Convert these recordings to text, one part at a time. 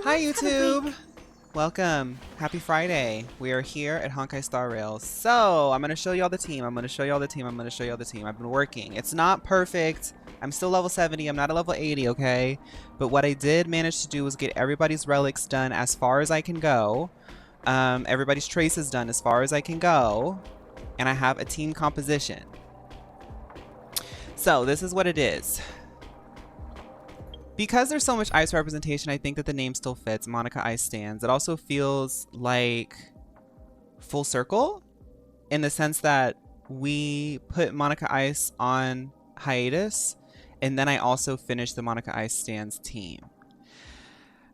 Hi let's have a break. YouTube! Welcome. Happy Friday. We are here at Honkai Star Rail. So, I'm going to show y'all the team. I'm going to show y'all the team. I'm going to show y'all the team. I've been working. It's not perfect. I'm still level 70. I'm not a level 80, okay? But what I did manage to do was get everybody's relics done as far as I can go. Everybody's traces done as far as I can go. And I have a team composition. So, this is what it is. Because there's so much ice representation, I think that the name still fits. Monica Ice stands. It also feels like full circle in the sense that we put Monica Ice on hiatus, and then I also finished the Monica Ice stands team.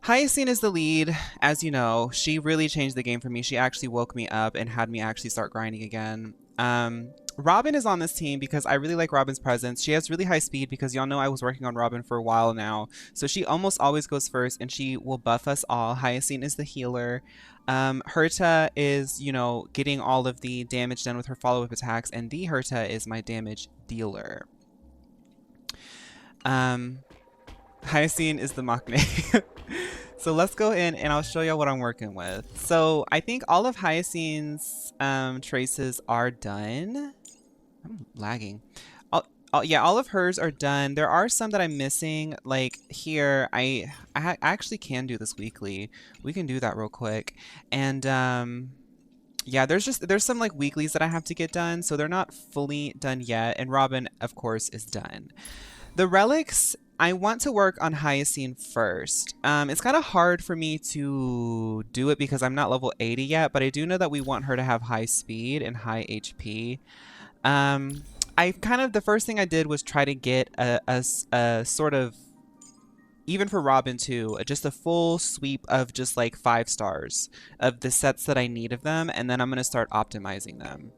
Hyacine is the lead. As you know, she really changed the game for me. She actually woke me up and had me actually start grinding again. Robin is on this team because I really like Robin's presence. She has really high speed because y'all know I was working on Robin for a while now. So she almost always goes first and she will buff us all. Hyacine is the healer. Herta is, you know, getting all of the damage done with her follow-up attacks, and the Herta is my damage dealer. Hyacine is the Maknae. So let's go in and I'll show you what I'm working with. So I think all of Hyacine's traces are done. I'm lagging. Yeah, all of hers are done. There are some that I'm missing. Like here, I actually can do this weekly. We can do that real quick. And yeah, there's some like weeklies that I have to get done, so they're not fully done yet. And Robin, of course, is done. The relics, I want to work on Hyacine first. It's kind of hard for me to do it because I'm not level 80 yet, but I do know that we want her to have high speed and high HP. The first thing I did was try to get a sort of, even for Robin too, just a full sweep of just like 5 stars of the sets that I need of them, and then I'm going to start optimizing them.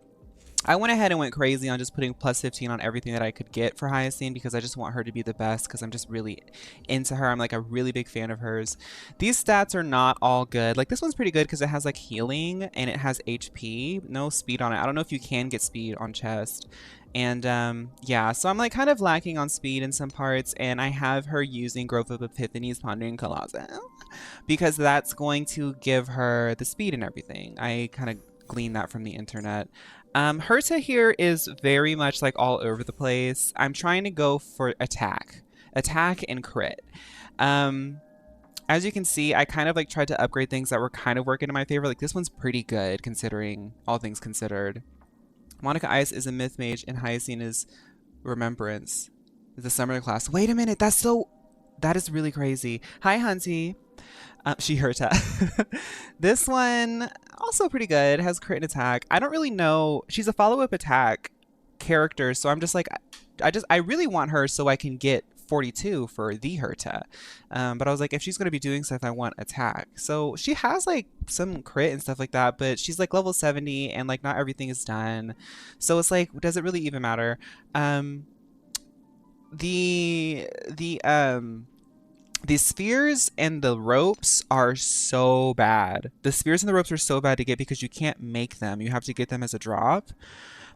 I went ahead and went crazy on just putting plus 15 on everything that I could get for Hyacine because I just want her to be the best because I'm just really into her. I'm like a really big fan of hers. These stats are not all good. Like this one's pretty good because it has like healing and it has HP, no speed on it. I don't know if you can get speed on chest. And yeah, so I'm like kind of lacking on speed in some parts, and I have her using Growth of Epiphanies, Pondering Colossal, because that's going to give her the speed and everything. I kind of gleaned that from the internet. Herta here is very much like all over the place. I'm trying to go for attack and crit. As you can see, I kind of like tried to upgrade things that were kind of working in my favor. Like this one's pretty good considering all things considered. Monica Ice is a myth mage and Hyacine is Remembrance. The summoner class. Wait a minute, that is really crazy. Hi Hunty. She Herta. This one also pretty good. Has crit and attack. I don't really know. She's a follow-up attack character, so I'm just like, I really want her so I can get 42 for the Herta. But I was like, if she's gonna be doing stuff, I want attack. So she has like some crit and stuff like that, but she's like level 70 and like not everything is done. So it's like, does it really even matter? The spheres and the ropes are so bad. The spheres and the ropes are so bad to get because you can't make them. You have to get them as a drop.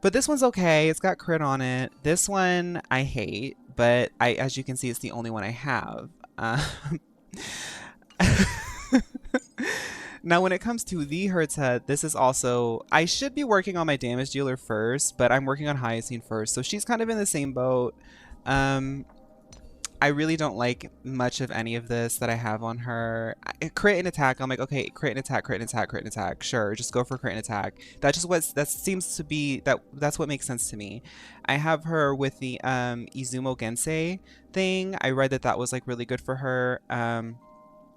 But this one's okay. It's got crit on it. This one I hate, but as you can see, it's the only one I have. Now, when it comes to the Herta, this is also... I should be working on my damage dealer first, but I'm working on Hyacine first. So she's kind of in the same boat. I really don't like much of any of this that I have on her. Crit and attack, I'm like, okay, crit and attack, crit and attack, crit and attack. Sure, just go for crit and attack. That seems to be that's what makes sense to me. I have her with the Izumo Gensei thing. I read that was like really good for her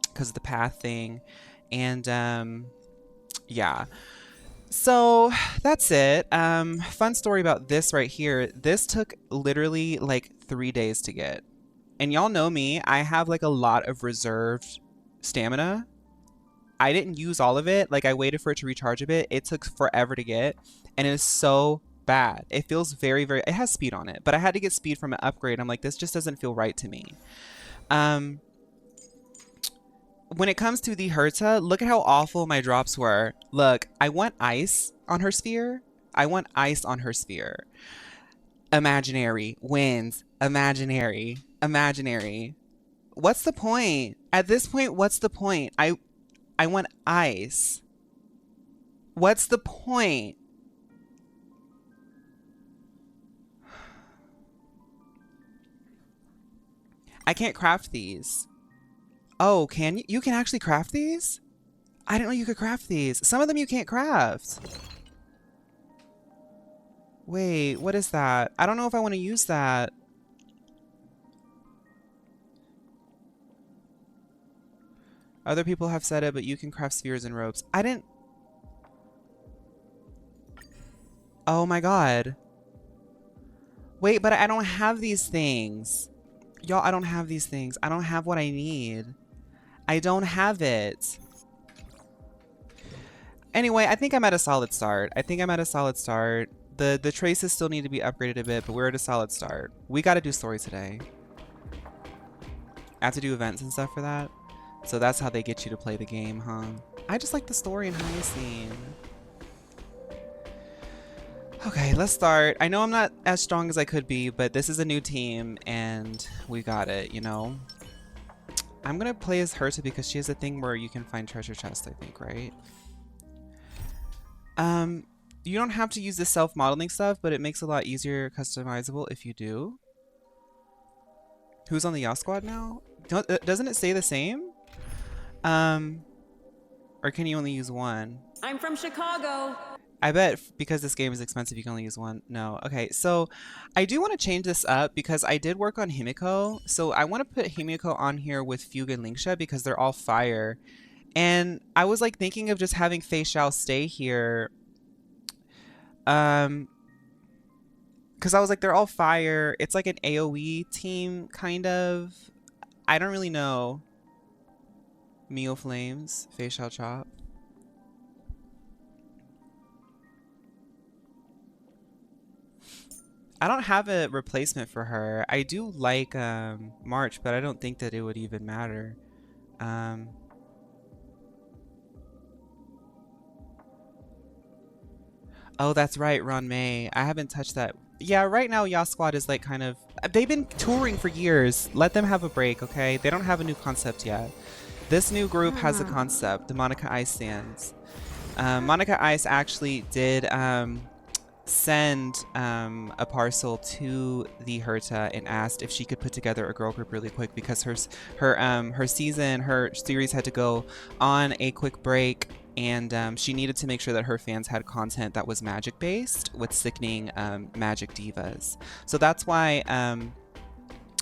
because of the path thing. And yeah. So that's it. Fun story about this right here. This took literally like 3 days to get. And y'all know me, I have like a lot of reserved stamina. I didn't use all of it. Like I waited for it to recharge a bit. It took forever to get, and it is so bad. It feels very, very, it has speed on it, but I had to get speed from an upgrade. I'm like, this just doesn't feel right to me. When it comes to the Herta, look at how awful my drops were. Look, I want ice on her sphere. I want ice on her sphere. Imaginary wins. Imaginary. What's the point? At this point, what's the point? I want ice. What's the point? I can't craft these. Oh, can you? You can actually craft these? I didn't know you could craft these. Some of them you can't craft. Wait, what is that? I don't know if I want to use that. Other people have said it, but you can craft spheres and ropes. I didn't... Oh my god. Wait, but I don't have these things. Y'all, I don't have these things. I don't have what I need. I don't have it. Anyway, I think I'm at a solid start. The traces still need to be upgraded a bit, but we're at a solid start. We got to do story today. I have to do events and stuff for that. So that's how they get you to play the game, huh? I just like the story in Hyacine. Okay, let's start. I know I'm not as strong as I could be, but this is a new team and we got it, you know? I'm gonna play as Herta because she has a thing where you can find treasure chests, I think, right? You don't have to use the self-modeling stuff, but it makes it a lot easier customizable if you do. Who's on the Yaw Squad now? Doesn't it say the same? Or can you only use one? I'm from Chicago. I bet because this game is expensive, you can only use one. No. Okay, so I do want to change this up because I did work on Himiko. So I want to put Himiko on here with Fugue and Lingsha because they're all fire. And I was like thinking of just having Fei Xiao stay here. Because I was like, they're all fire. It's like an AoE team, kind of. I don't really know. Mio Flames, Fei Xiao Chop. I don't have a replacement for her. I do like March, but I don't think that it would even matter. Oh, that's right, Ron May. I haven't touched that. Yeah, right now Yaw Squad is like kind of... They've been touring for years. Let them have a break, okay? They don't have a new concept yet. This new group has a concept, the Monica Ice stands. Monica Ice actually did send a parcel to the Herta and asked if she could put together a girl group really quick because her series had to go on a quick break, and she needed to make sure that her fans had content that was magic based with sickening magic divas. So that's why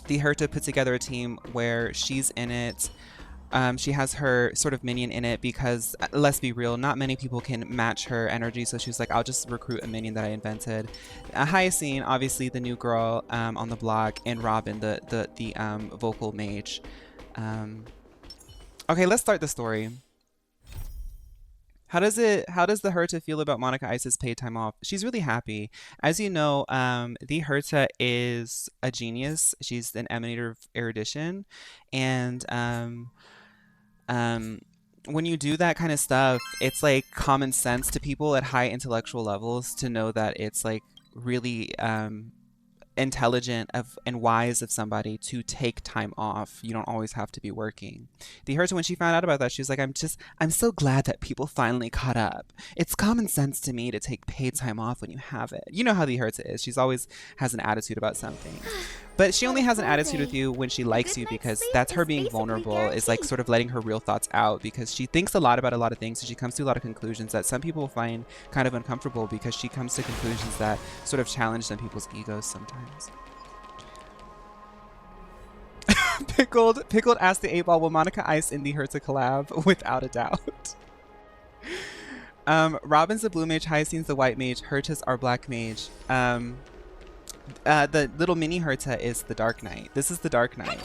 the Herta put together a team where she's in it. She has her sort of minion in it because, let's be real, not many people can match her energy. So she was like, I'll just recruit a minion that I invented. Hyacine, obviously the new girl on the block, and Robin, the vocal mage. Okay, let's start the story. How does the Herta feel about Monica Ice's paid time off? She's really happy. As you know, the Herta is a genius. She's an emanator of erudition, and when you do that kind of stuff, it's like common sense to people at high intellectual levels to know that it's like really intelligent and wise of somebody to take time off. You don't always have to be working. The Herta, when she found out about that, she was like, I'm so glad that people finally caught up. It's common sense to me to take paid time off when you have it. You know how the Herta is. She's always has an attitude about something. But she only has an attitude with you when she likes you, because that's her being vulnerable, is like sort of letting her real thoughts out, because she thinks a lot about a lot of things, and she comes to a lot of conclusions that some people find kind of uncomfortable, because she comes to conclusions that sort of challenge some people's egos sometimes. Pickled asked the 8-Ball, will Monica Ice and the Herta collab? Without a doubt. Robin's the blue mage, Hyacine's the white mage, Herta's our black mage. The little mini Herta is the Dark Knight. This is the Dark Knight.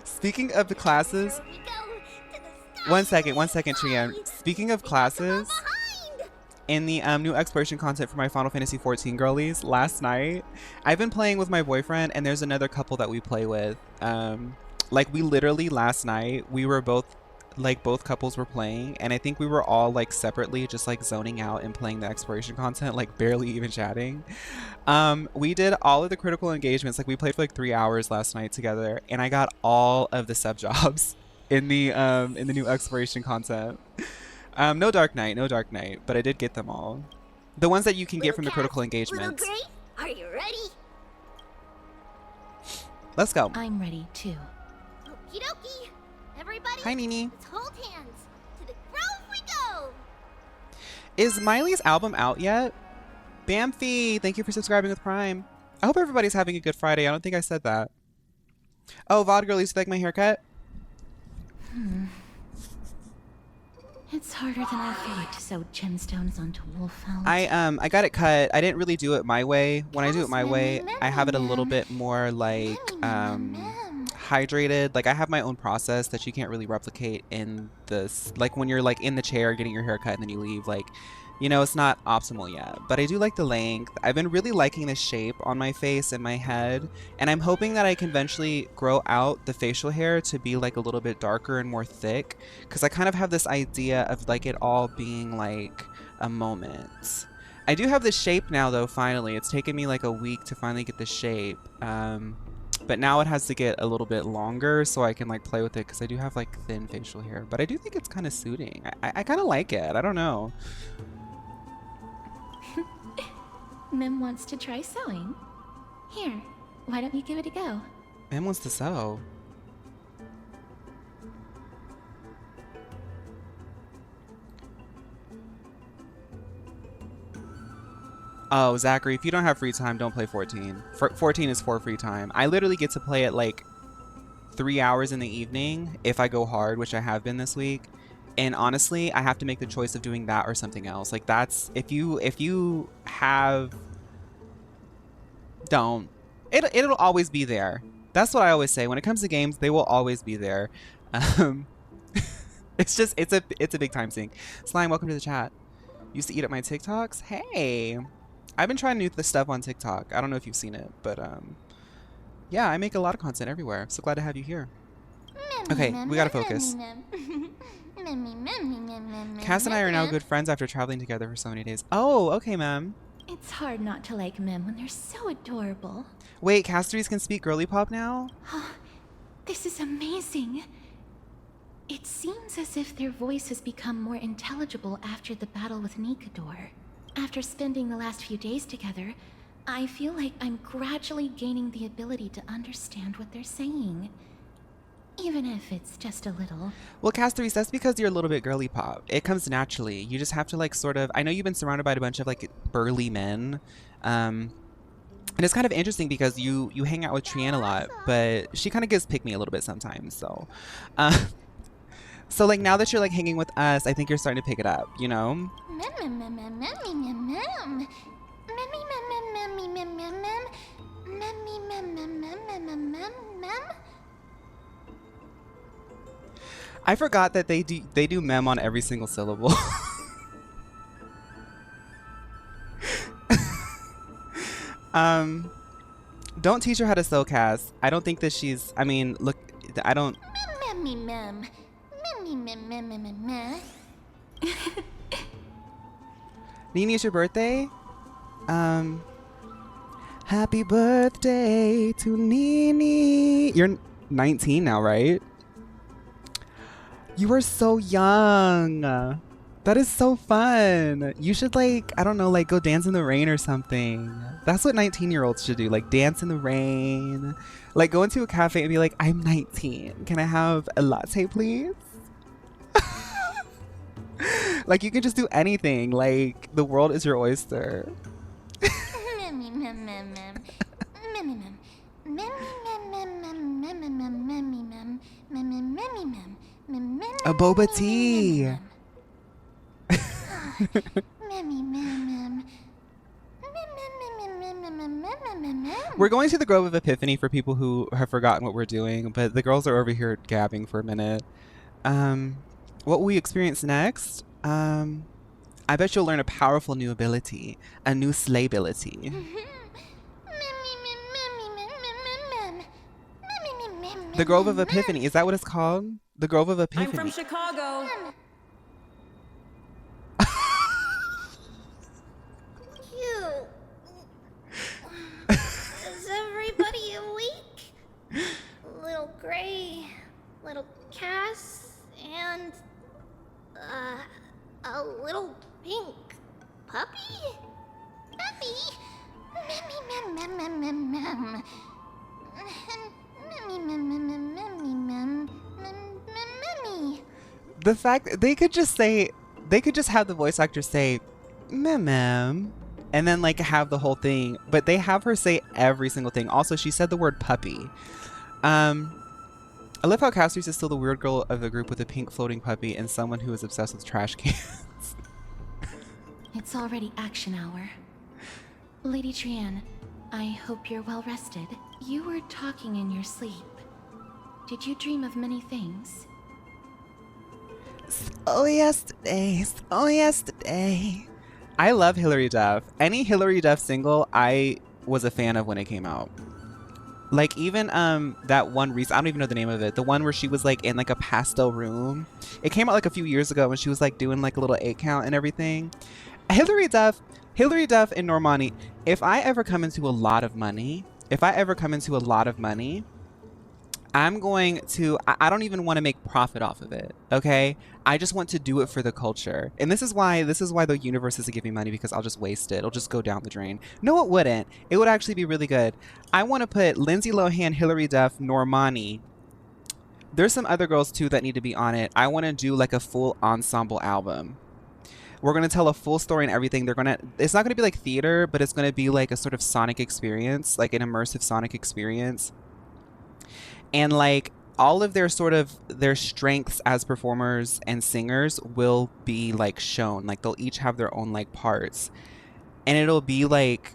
Speaking of the classes... One second, Trianne. Speaking of classes... In the new exploration content for my Final Fantasy XIV girlies, last night, I've been playing with my boyfriend, and there's another couple that we play with. Like, we literally, last night, we were both like both couples were playing, and I think we were all like separately just like zoning out and playing the exploration content, like barely even chatting. We did all of the critical engagements. Like we played for like 3 hours last night together, and I got all of the sub jobs in the new exploration content. No Dark Knight, no Dark Knight, but I did get them all. The ones that you can get Little from the cat, critical little engagements. gray, are you ready? Let's go. I'm ready too. Okie dokie. Everybody, Hi, Nini. let's hold hands. To the grove we go. Is Miley's album out yet? Bamfy, thank you for subscribing with Prime. I hope everybody's having a good Friday. I don't think I said that. Oh, Vod Girl, you like my haircut? It's harder than I thought to sew gemstones onto wolf felt. I got it cut. I didn't really do it my way. When I do it my way, I have it a little bit more like hydrated. Like I have my own process that you can't really replicate in this. Like when you're like in the chair getting your hair cut and then you leave, like, you know, it's not optimal yet, but I do like the length. I've been really liking the shape on my face and my head, and I'm hoping that I can eventually grow out the facial hair to be like a little bit darker and more thick, because I kind of have this idea of like it all being like a moment. I do have the shape now though, finally. It's taken me like a week to finally get the shape. But now it has to get a little bit longer so I can like play with it, because I do have like thin facial hair, but I do think it's kind of suiting. I kind of like it. I don't know. Mem wants to try sewing. Here, why don't you give it a go? Mem wants to sew. Oh, Zachary, if you don't have free time, don't play 14. 14 is for free time. I literally get to play it like 3 hours in the evening if I go hard, which I have been this week. And honestly, I have to make the choice of doing that or something else. Like that's, if you have, don't. It'll always be there. That's what I always say. When it comes to games, they will always be there. It's just, it's a big time sink. Slime, welcome to the chat. Used to eat at my TikToks. Hey, I've been trying new stuff on TikTok. I don't know if you've seen it, but yeah, I make a lot of content everywhere. So glad to have you here. Okay, we gotta focus. Cass and I are now good friends after traveling together for so many days. Oh, okay, ma'am. It's hard not to like Mem when they're so adorable. Wait, Casteries can speak girly pop now? This is amazing. It seems as if their voice has become more intelligible after the battle with Nikador. After spending the last few days together, I feel like I'm gradually gaining the ability to understand what they're saying. Even if it's just a little. Well, Casteries, that's because you're a little bit girly pop. It comes naturally. You just have to like sort of, I know you've been surrounded by a bunch of like burly men. And it's kind of interesting because you hang out with Trianne a lot, but she kind of gives pick me a little bit sometimes, so. So like now that you're like hanging with us, I think you're starting to pick it up, you know? I forgot that they do mem on every single syllable. Don't teach her how to sew, Cass. I don't think that she's, I mean, look, I don't. Nini, it's your birthday? Happy birthday to Nini. You're 19 now, right? You are so young. That is so fun. You should like, I don't know, like go dance in the rain or something. That's what 19-year-olds should do. Like dance in the rain. Like go into a cafe and be like, I'm 19. Can I have a latte, please? Like you can just do anything. Like the world is your oyster. A boba tea. We're going to the Grove of Epiphany for people who have forgotten what we're doing, but the girls are over here gabbing for a minute. What will we experience next? I bet you'll learn a powerful new ability, a new slay ability. The Grove of Epiphany. Is that what it's called? The Grove of Epiphany. I'm from Chicago. Cute. Is everybody awake? Little Gray, little Cass, and a little pink puppy? Puppy? Mem, mem, mem, mem, mem. The fact they could just have the voice actor say mem and then like have the whole thing, but they have her say every single thing. Also, she said the word puppy. I love how Castrice is still the weird girl of the group with a pink floating puppy and someone who is obsessed with trash cans. It's already action hour. Lady Trianne, I hope you're well rested. You were talking in your sleep. Did you dream of many things? Oh yesterday, oh yesterday. I love Hilary Duff. Any Hilary Duff single I was a fan of when it came out. Like even that one recent, I don't even know the name of it. The one where she was like in like a pastel room. It came out like a few years ago when she was like doing like a little 8 count and everything. Hilary Duff and Normani. If I ever come into a lot of money, I'm going to, I don't even want to make profit off of it, okay? I just want to do it for the culture. And this is why the universe isn't giving money, because I'll just waste it. It'll just go down the drain. No, it wouldn't. It would actually be really good. I want to put Lindsay Lohan, Hilary Duff, Normani. There's some other girls too that need to be on it. I want to do like a full ensemble album. We're going to tell a full story and everything. It's not going to be like theater, but it's going to be like a sort of sonic experience, like an immersive sonic experience. And like all of their strengths as performers and singers will be like shown. Like they'll each have their own like parts. And it'll be like,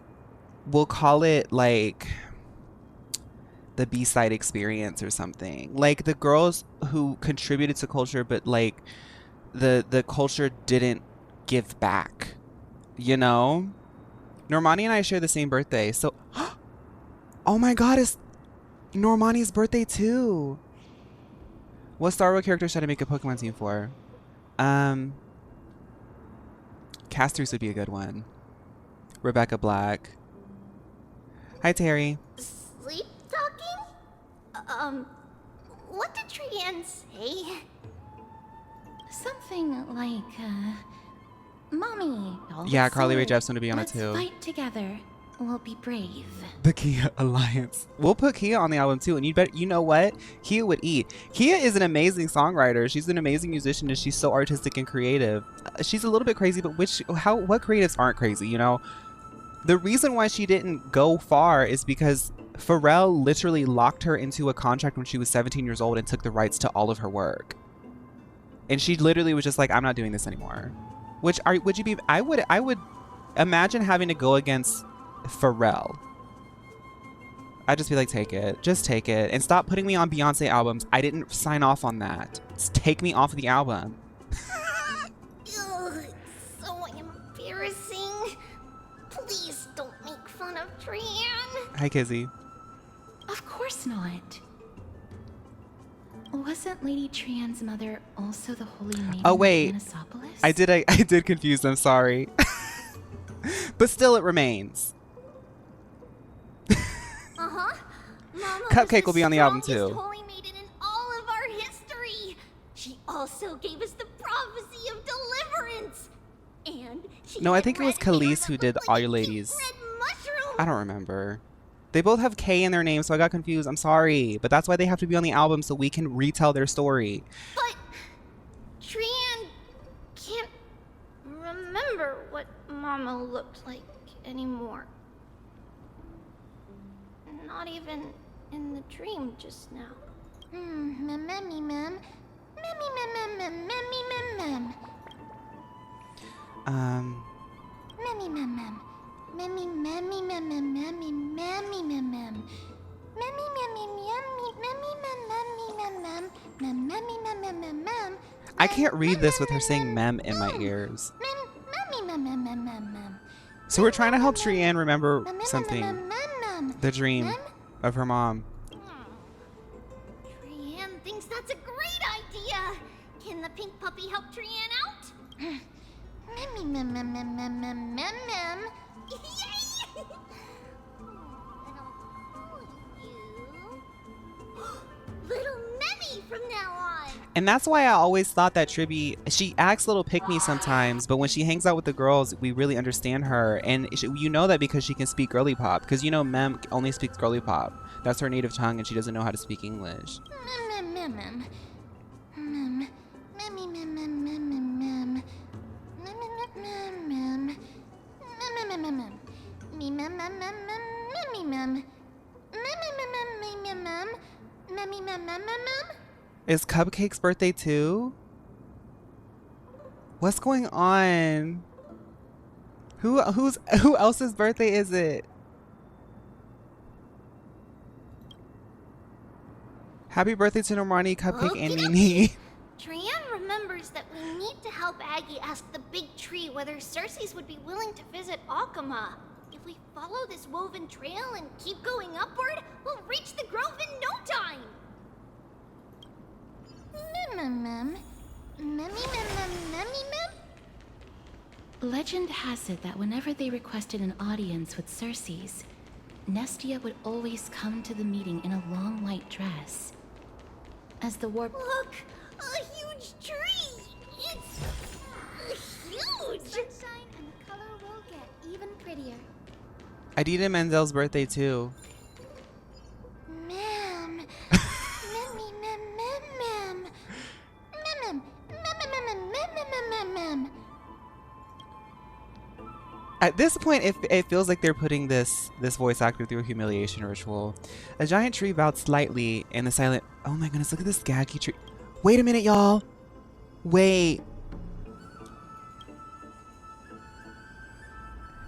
we'll call it like the B-side experience or something. Like the girls who contributed to culture, but like the culture didn't give back, you know? Normani and I share the same birthday. So, oh my God, it's Normani's birthday too. What Star Wars character should I make a Pokemon team for? Casters would be a good one. Rebecca Black. Hi, Terry. Sleep talking? What did Trianne say? Something like, Mommy. Yeah, Carly Rae said, Jepsen to be on it too. Let's fight together. We'll be brave. The Kia Alliance. We'll put Kia on the album too, and you know what? Kia would eat. Kia is an amazing songwriter. She's an amazing musician, and she's so artistic and creative. She's a little bit crazy, but what creatives aren't crazy, you know? The reason why she didn't go far is because Pharrell literally locked her into a contract when she was 17 years old and took the rights to all of her work. And she literally was just like, I'm not doing this anymore. Would you be? I would imagine having to go against Pharrell. I'd just be like, just take it and stop putting me on Beyonce albums. I didn't sign off on that. Just take me off of the album. Ugh, so embarrassing. Please don't make fun of Trianne. Hi, Kizzy. Of course not. Wasn't Lady Trianne's mother also the Holy Maiden Oh wait, of Anaxapolis? I did confuse them. Sorry, but still, it remains. Uh-huh. Mama Cupcake will was be on the album strongest too. Holy Maiden in all of our history. She also gave us the prophecy of deliverance. And she No, I had think it was red hair Khalees that who looked did like All a You pink Ladies. red mushroom. I don't remember. They both have K in their names, so I got confused. I'm sorry, but that's why they have to be on the album so we can retell their story. But Trianne can't remember what Mama looked like anymore. Not even in the dream just now. Mem. I can't read this with her saying mem in my ears. So we're trying to help Trianne remember something. The dream of her mom. thinks that's a great idea. Can the pink puppy help Trianne out? Yay! And I'll call you Little Memmy from now on. And that's why I always thought that Tribby, she acts a little pick-me sometimes, but when she hangs out with the girls, we really understand her. And you know that because she can speak girly pop. Because you know Mem only speaks girly pop. That's her native tongue and she doesn't know how to speak English. Is Cupcake's birthday too? What's going on? Who else's birthday is it? Happy birthday to Normani, Cupcake, and Nini. Trianne remembers that we need to help Aggie ask the big tree whether Cerces would be willing to visit Alchema. If we follow this woven trail and keep going upward, we'll reach the grove in no time. Legend has it that whenever they requested an audience with Cerces, Mnestia would always come to the meeting in a long white dress. As the warp... Look! A huge tree! It's... huge! Sunshine and the color will get even prettier. Idina Menzel's birthday too. At this point, it feels like they're putting this voice actor through a humiliation ritual. A giant tree bowed slightly in the silent... Oh my goodness, look at this gaggy tree. Wait a minute, y'all. Wait.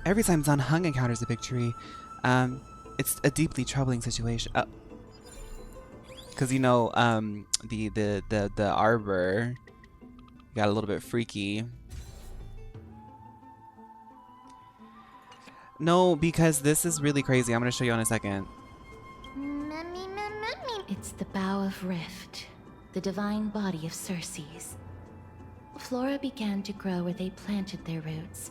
Every time Zan Hung encounters a big tree, it's a deeply troubling situation. Because, you know, the arbor got a little bit freaky. No, because this is really crazy. I'm going to show you in a second. It's the Bough of Rift, the divine body of Cerces. Flora began to grow where they planted their roots,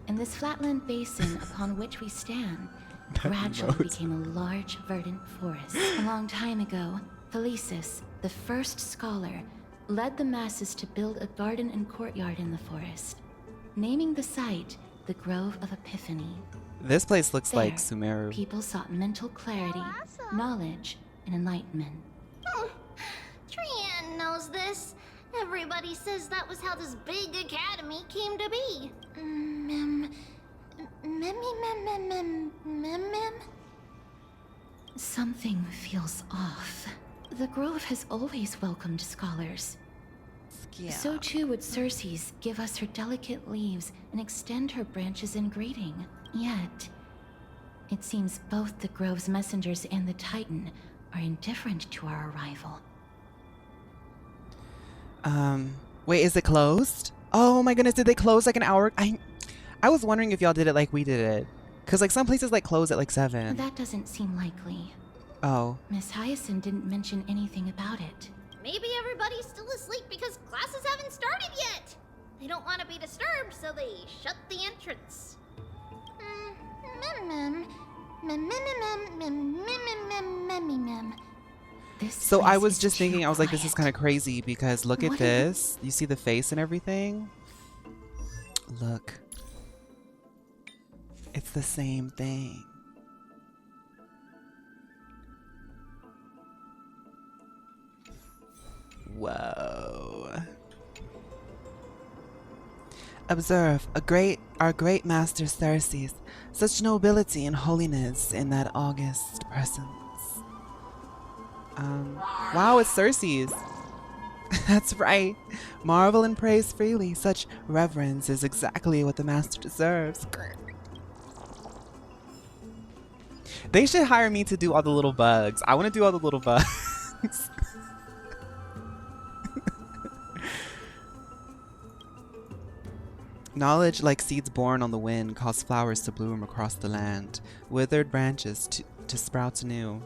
and this flatland basin upon which we stand gradually became a large, verdant forest. A long time ago, Felicis, the first scholar, led the masses to build a garden and courtyard in the forest, naming the site the Grove of Epiphany. This place looks There, like Sumeru. people sought mental clarity, knowledge, and enlightenment. Trianne knows this. Everybody says that was how this big academy came to be. Something feels off. The Grove has always welcomed scholars. Yeah. So too would Cerces give us her delicate leaves and extend her branches in greeting. Yet, it seems both the Grove's messengers and the Titan are indifferent to our arrival. Wait, is it closed? Oh my goodness, did they close like an hour? I was wondering if y'all did it like we did it. Cause like some places like close at like 7. That doesn't seem likely. Oh. Miss Hyacine didn't mention anything about it. Maybe everybody's still asleep because classes haven't started yet. They don't want to be disturbed, so they shut the entrance. So I was just thinking, thinking, I was like, this is kind of crazy because look at What are you- this. You see the face and everything? Look. It's the same thing. Whoa. Observe, our great master Cerces, such nobility and holiness in that august presence. Wow, it's Cerces. That's right. Marvel and praise freely. Such reverence is exactly what the master deserves. They should hire me to do all the little bugs. I want to do all the little bugs. Knowledge, like seeds born on the wind, cause flowers to bloom across the land, withered branches to sprout anew.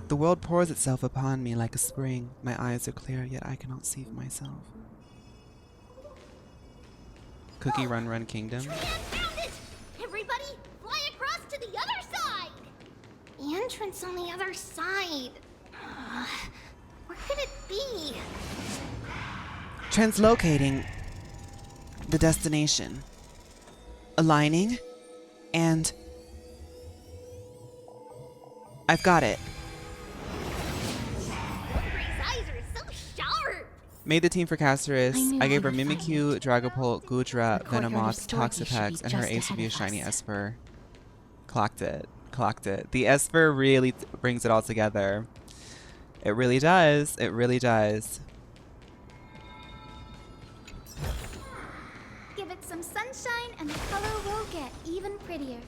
The world pours itself upon me like a spring. My eyes are clear, yet I cannot see for myself. Cookie Run Run Kingdom. Trianne found it! Everybody, fly across to the other side! The entrance on the other side. Where could it be? Translocating the destination. Aligning. And I've got it. Gray's eyes are so sharp! Made the team for Cerces. I gave her you would find Mimikyu, Dragapult, Gudra, The courtyard of Venomoth, Stork should be Toxapex, and her just ace would be a ahead of shiny us. Esper. Clocked it. Clocked it. The Esper really brings it all together. It really does. It really does. Give it some sunshine and the color will get even prettier.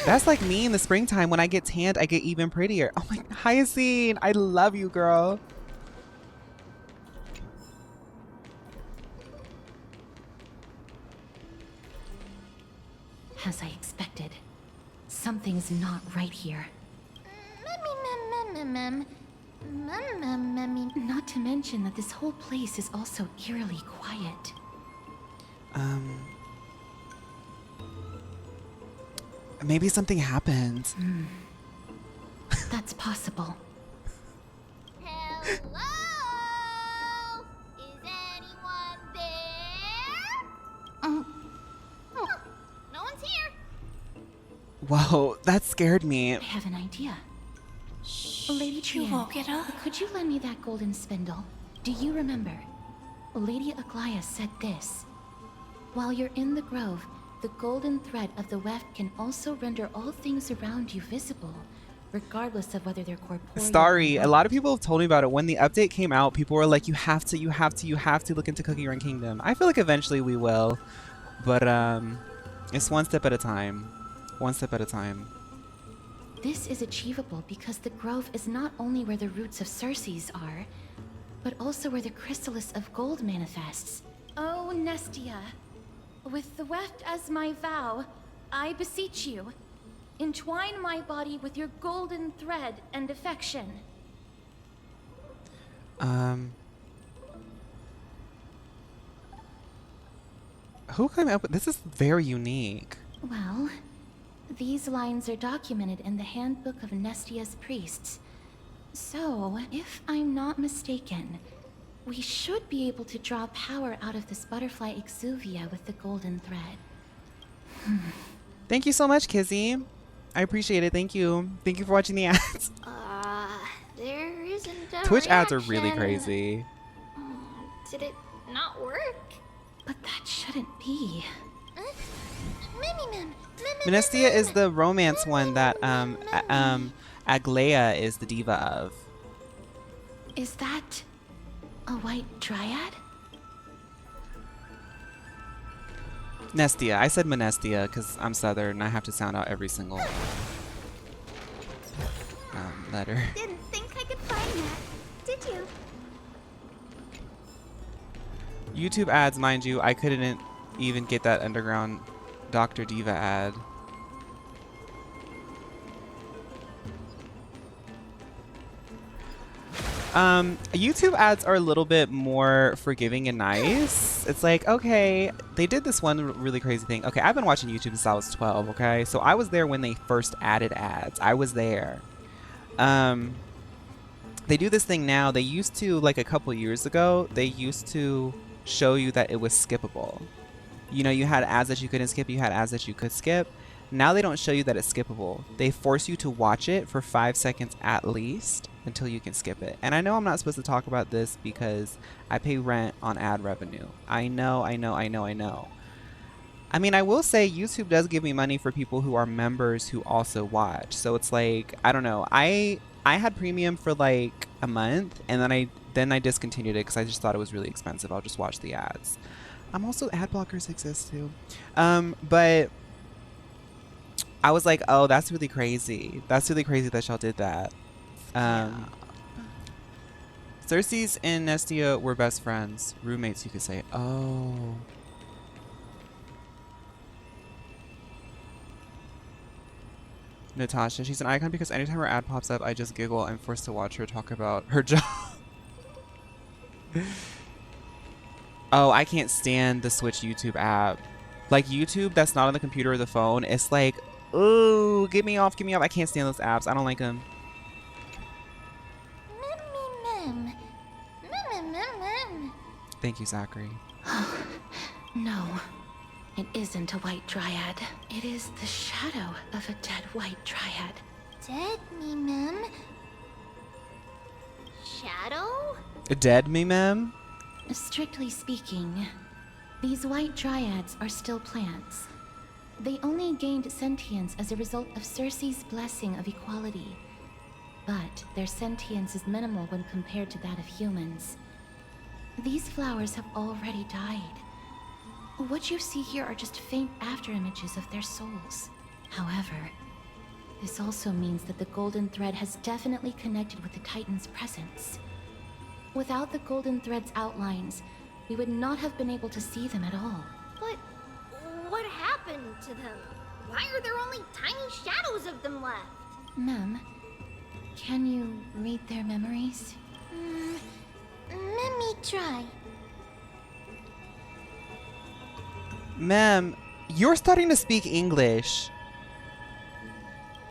That's like me in the springtime. When I get tanned, I get even prettier. Oh my, Hyacine, I love you, girl. As I expected, something's not right here. Not to mention that this whole place is also eerily quiet. Maybe something happened. That's possible. Hello? Is anyone there? Oh, no one's here. Whoa, that scared me. I have an idea. Lady Trianne, won't get up? could you lend me that golden spindle? Do you remember? Lady Aglaea said this. While you're in the grove, the golden thread of the weft can also render all things around you visible, regardless of whether they're corporeal. Starry, or a not. lot of people have told me about it. When the update came out, people were like, you have to look into Cookie Run Kingdom. I feel like eventually we will. But it's one step at a time. One step at a time. This is achievable because the grove is not only where the roots of Cerces are, but also where the chrysalis of gold manifests. Oh, Mnestia, with the weft as my vow, I beseech you, entwine my body with your golden thread and affection. Who came up with this? Is very unique. Well, these lines are documented in the Handbook of Mnestia's priests. So, if I'm not mistaken, we should be able to draw power out of this butterfly exuvia with the golden thread. Thank you so much, Kizzy. I appreciate it. Thank you. Thank you for watching the ads. There isn't a Twitch ads are really reaction. crazy. Did it not work? But that shouldn't be. Mnestia is the romance one that Aglaea is the diva of. Is that a white dryad? Mnestia. I said Mnestia because I'm Southern and I have to sound out every single letter. Didn't think I could find that, did you? YouTube ads, mind you, I couldn't even get that underground Dr. Diva ad. YouTube ads are a little bit more forgiving and nice. It's like, okay, they did this one really crazy thing. Okay, I've been watching YouTube since I was 12, okay? So I was there when they first added ads. I was there. They do this thing now. They used to, like a couple years ago, they used to show you that it was skippable. You know, you had ads that you couldn't skip, you had ads that you could skip. Now they don't show you that it's skippable. They force you to watch it for 5 seconds at least until you can skip it. And I know I'm not supposed to talk about this because I pay rent on ad revenue. I know. I mean, I will say YouTube does give me money for people who are members who also watch. So it's like, I don't know. I had premium for like a month and then I discontinued it because I just thought it was really expensive. I'll just watch the ads. I'm also, ad blockers exist too. But I was like, oh, that's really crazy. That's really crazy that y'all did that. Cerces and Mnestia were best friends. Roommates, you could say. Oh. Natasha, she's an icon because anytime her ad pops up, I just giggle. I'm forced to watch her talk about her job. Oh, I can't stand the Switch YouTube app. Like YouTube that's not on the computer or the phone. It's like, ooh, get me off, get me off. I can't stand those apps. I don't like them. Mem. Mem, mem, mem, mem. Thank you, Zachary. No, it isn't a white dryad. It is the shadow of a dead white dryad. Dead me, mem. Shadow? Dead me, ma'am? Strictly speaking, these white dryads are still plants. They only gained sentience as a result of Cerces' blessing of equality. But their sentience is minimal when compared to that of humans. These flowers have already died. What you see here are just faint afterimages of their souls. However, this also means that the golden thread has definitely connected with the Titan's presence. Without the golden thread's outlines, we would not have been able to see them at all. But what happened to them? Why are there only tiny shadows of them left? Ma'am, can you read their memories? Let me try. Ma'am, you're starting to speak English.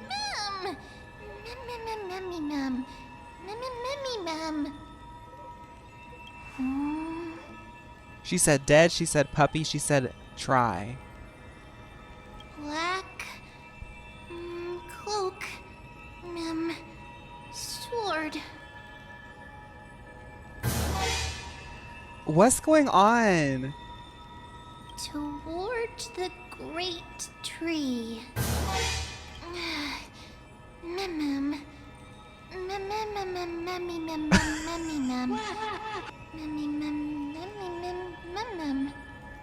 Mem. Mem. Mem. She said dead, she said puppy, she said try. Black. Cloak. Mem. Sword. What's going on? Towards the great tree. Mem.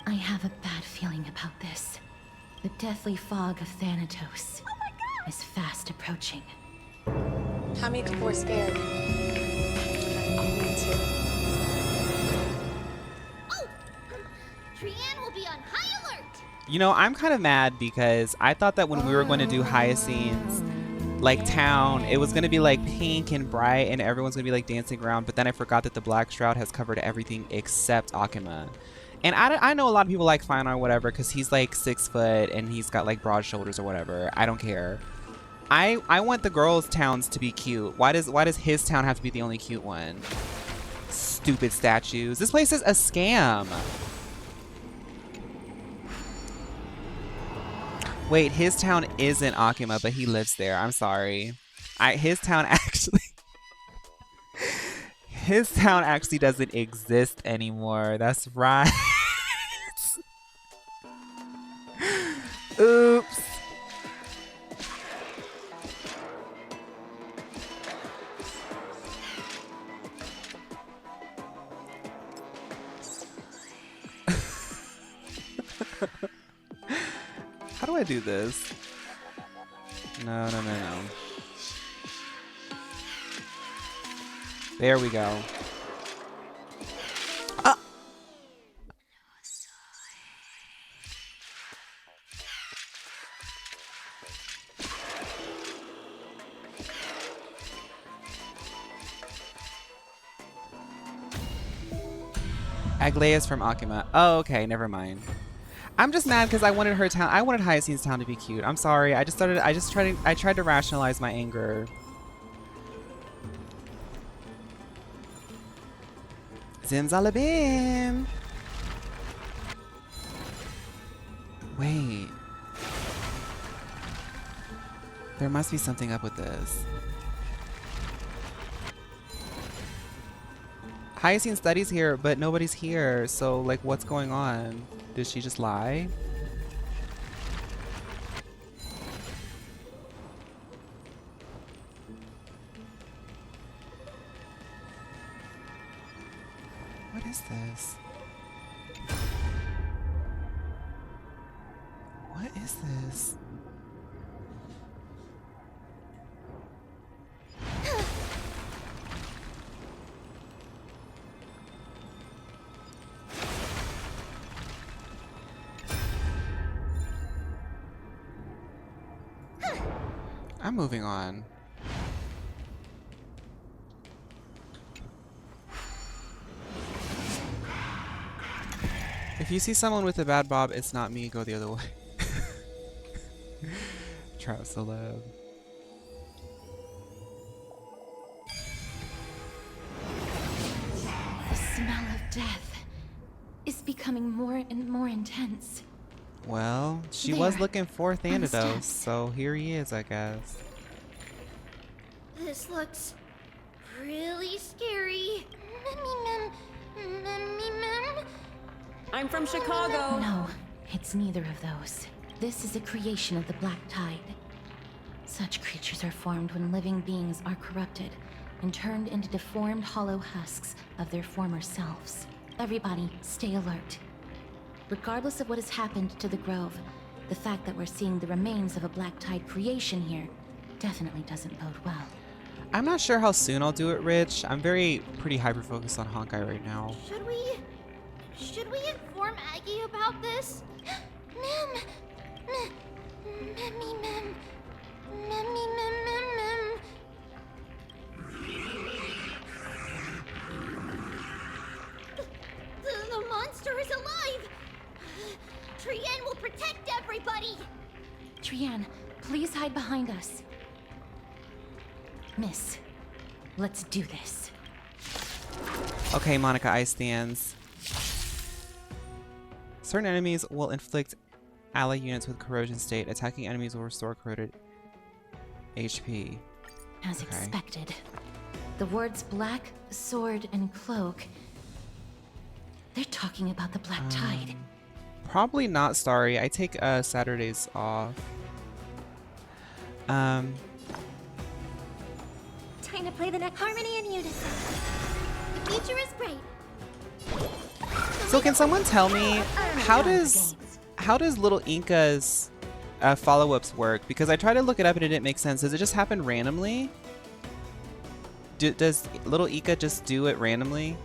I have a bad feeling about this. The deathly fog of Thanatos is fast approaching. How many people are scared? Me too. Oh! Trianne will be on high alert! You know, I'm kind of mad because I thought that when we were going to do Hyacine's like town, it was going to be like pink and bright and everyone's going to be like dancing around, but then I forgot that the black shroud has covered everything except Akima. And I know a lot of people like phaun or whatever because he's like 6 foot and he's got like broad shoulders or whatever. I don't care. I want the girls' towns to be cute. Why does his town have to be the only cute one? Stupid statues. This place is a scam. Wait, his town isn't Akima, but he lives there. I'm sorry. His town actually his town actually doesn't exist anymore. That's right. Oops. How do I do this? No. There we go. Ah! Aglaea is from Akima. Oh, okay, never mind. I'm just mad because I wanted her town. I wanted Hyacine's town to be cute. I'm sorry. I tried to rationalize my anger. Zimzalabim. Wait. There must be something up with this. Hyacine studies here, but nobody's here. So, like, what's going on? Did she just lie? What is this? What is this? I'm moving on. If you see someone with a bad bob, it's not me. Go the other way. Trout celeb. The smell of death is becoming more and more intense. Well, she was There, looking for on the Thanatos, steps. so here he is, I guess. This looks really scary. Mem. I'm from Chicago. No, it's neither of those. This is a creation of the Black Tide. Such creatures are formed when living beings are corrupted and turned into deformed hollow husks of their former selves. Everybody, stay alert. Regardless of what has happened to the Grove, the fact that we're seeing the remains of a Black Tide creation here definitely doesn't bode well. I'm not sure how soon I'll do it, Rich. I'm pretty hyper-focused on Honkai right now. Should we inform Aggie about this? Mem. The monster is alive. Trianne will protect everybody. Trianne, please hide behind us. Miss, let's do this. Okay, Monica Ice stands. Certain enemies will inflict ally units with corrosion state. Attacking enemies will restore corroded HP. As Okay. expected. The words black, sword, and cloak. They're talking about the Black Tide. Probably not Starry. I take Saturdays off. Time to play the next harmony in unison. The future is bright. So can someone tell me how does Little Inca's follow-ups work? Because I tried to look it up and it didn't make sense. Does it just happen randomly? Does Little Ica just do it randomly?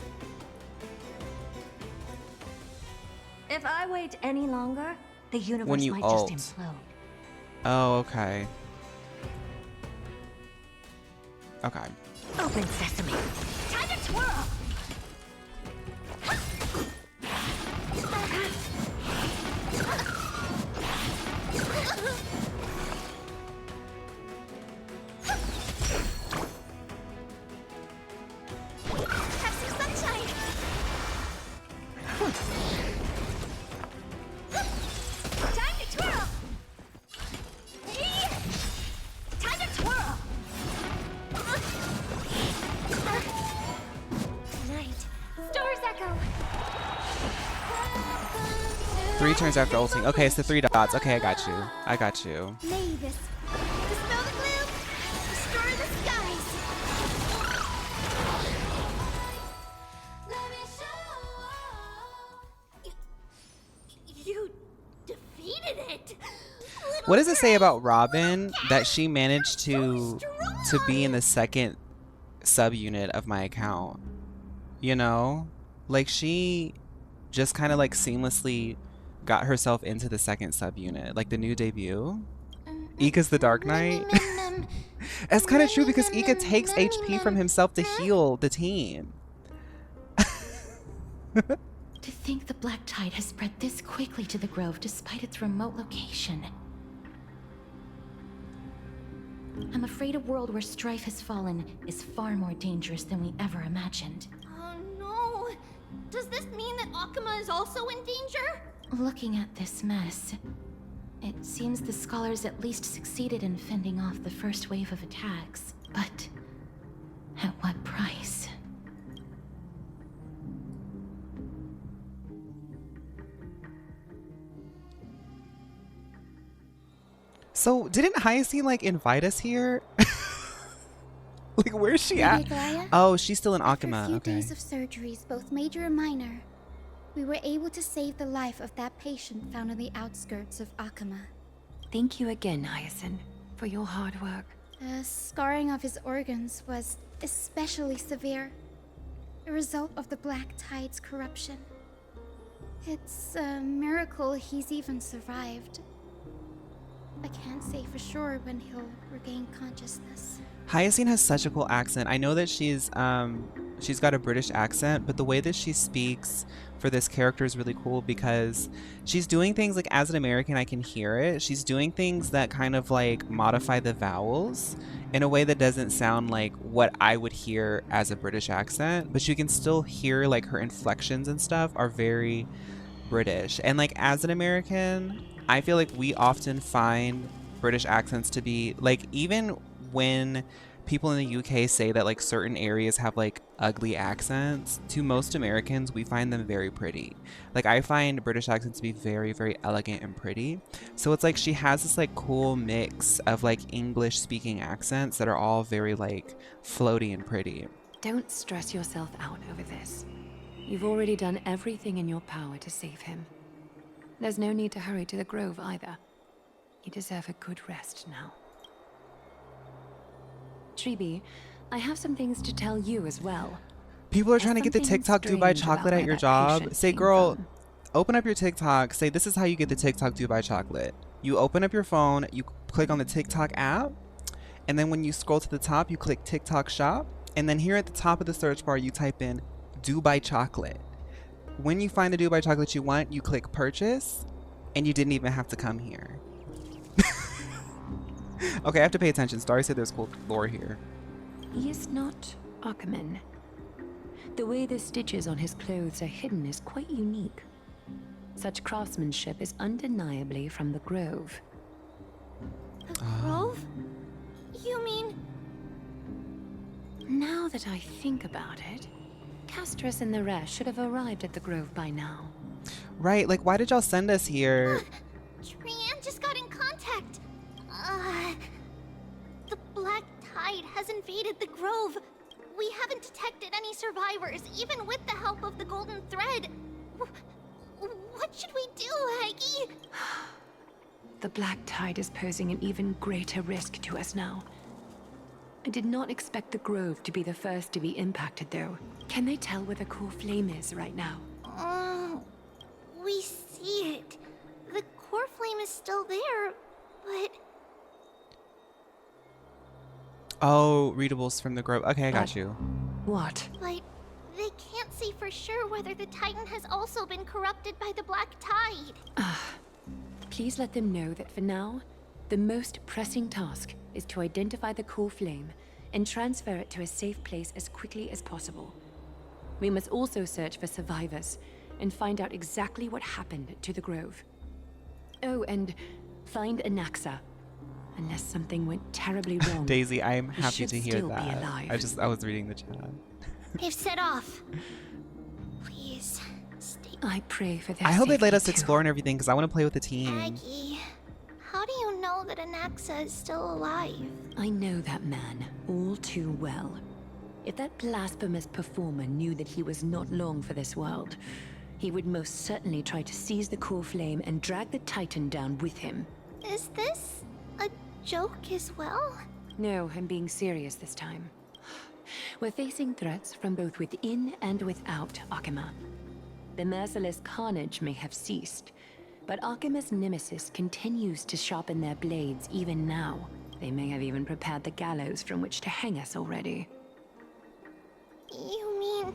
If I wait any longer, the universe When you might ult. just implode. Oh, okay. Okay. Open sesame. Time to twirl. Have some sunshine. Time to twirl. Time to twirl. Night. Stars echo. 3 turns after ulting. Okay, it's the 3 dots. Okay, I got you. I got you. Mavis. Dispel the gloom. Restore the skies. You defeated it. What does it say about Robin that she managed to be in the second subunit of my account? You know? Like she just kind of like seamlessly got herself into the second subunit, like the new debut. Ika's the Dark Knight. That's kind of true because Ika takes HP from himself to heal the team. To think the Black Tide has spread this quickly to the Grove despite its remote location. I'm afraid a world where strife has fallen is far more dangerous than we ever imagined. Oh no. Does this mean that Akuma is also in danger? Looking at this mess, it seems the scholars at least succeeded in fending off the first wave of attacks. But at what price? So didn't Hyacine like invite us here? Like where's she at? Aglaea? Oh, she's still in After a Akuma. few Okay. days of surgeries, both major and minor, we were able to save the life of that patient found on the outskirts of Akuma. Thank you again, Hyacine, for your hard work. The scarring of his organs was especially severe, a result of the Black Tide's corruption. It's a miracle he's even survived. I can't say for sure when he'll regain consciousness. Hyacine has such a cool accent. I know that she's got a British accent, but the way that she speaks for this character is really cool because she's doing things like, as an American, I can hear it. She's doing things that kind of like modify the vowels in a way that doesn't sound like what I would hear as a British accent, but you can still hear like her inflections and stuff are very British. And like, as an American, I feel like we often find British accents to be like, even when people in the UK say that like certain areas have like ugly accents, to most Americans we find them very pretty. Like, I find British accents to be very, very elegant and pretty. So it's like she has this like cool mix of like English speaking accents that are all very like floaty and pretty. Don't stress yourself out over this. You've already done everything in your power to save him. There's no need to hurry to the Grove either. You deserve a good rest now. Treeby, I have some things to tell you as well. People are trying to get the TikTok Dubai chocolate at your job. Say, girl, open up your TikTok. Say, this is how you get the TikTok Dubai chocolate. You open up your phone, you click on the TikTok app, and then when you scroll to the top, you click TikTok shop, and then here at the top of the search bar, you type in Dubai chocolate. When you find the Dubai chocolate you want, you click purchase, and you didn't even have to come here. Okay, I have to pay attention. Starry said there's cool lore here. He is not Archiman. The way the stitches on his clothes are hidden is quite unique. Such craftsmanship is undeniably from the Grove. The Grove? You mean... Now that I think about it, Castrus and the rest should have arrived at the Grove by now. Right, like, why did y'all send us here? Trianne just got in contact. The Black Tide has invaded the Grove. We haven't detected any survivors, even with the help of the Golden Thread. What should we do, Aggie? The Black Tide is posing an even greater risk to us now. I did not expect the Grove to be the first to be impacted, though. Can they tell where the core flame is right now? We see it. The core flame is still there, but... Oh, readables from the Grove. Okay, I got you. What? But they can't see for sure whether the Titan has also been corrupted by the Black Tide. Please let them know that for now, the most pressing task is to identify the core flame and transfer it to a safe place as quickly as possible. We must also search for survivors and find out exactly what happened to the Grove. Oh, and find Anaxa. Unless something went terribly wrong. Daisy, I'm happy should to hear still be that. alive. I was reading the chat. They've set off. Please, stay. I pray for their I hope they let safety, us too. explore and everything because I want to play with the team. Aggie, how do you know that Anaxa is still alive? I know that man all too well. If that blasphemous performer knew that he was not long for this world, he would most certainly try to seize the core flame and drag the Titan down with him. Is this a joke as well? No, I'm being serious this time. We're facing threats from both within and without Akima. The merciless carnage may have ceased, but Akima's nemesis continues to sharpen their blades even now. They may have even prepared the gallows from which to hang us already. You mean...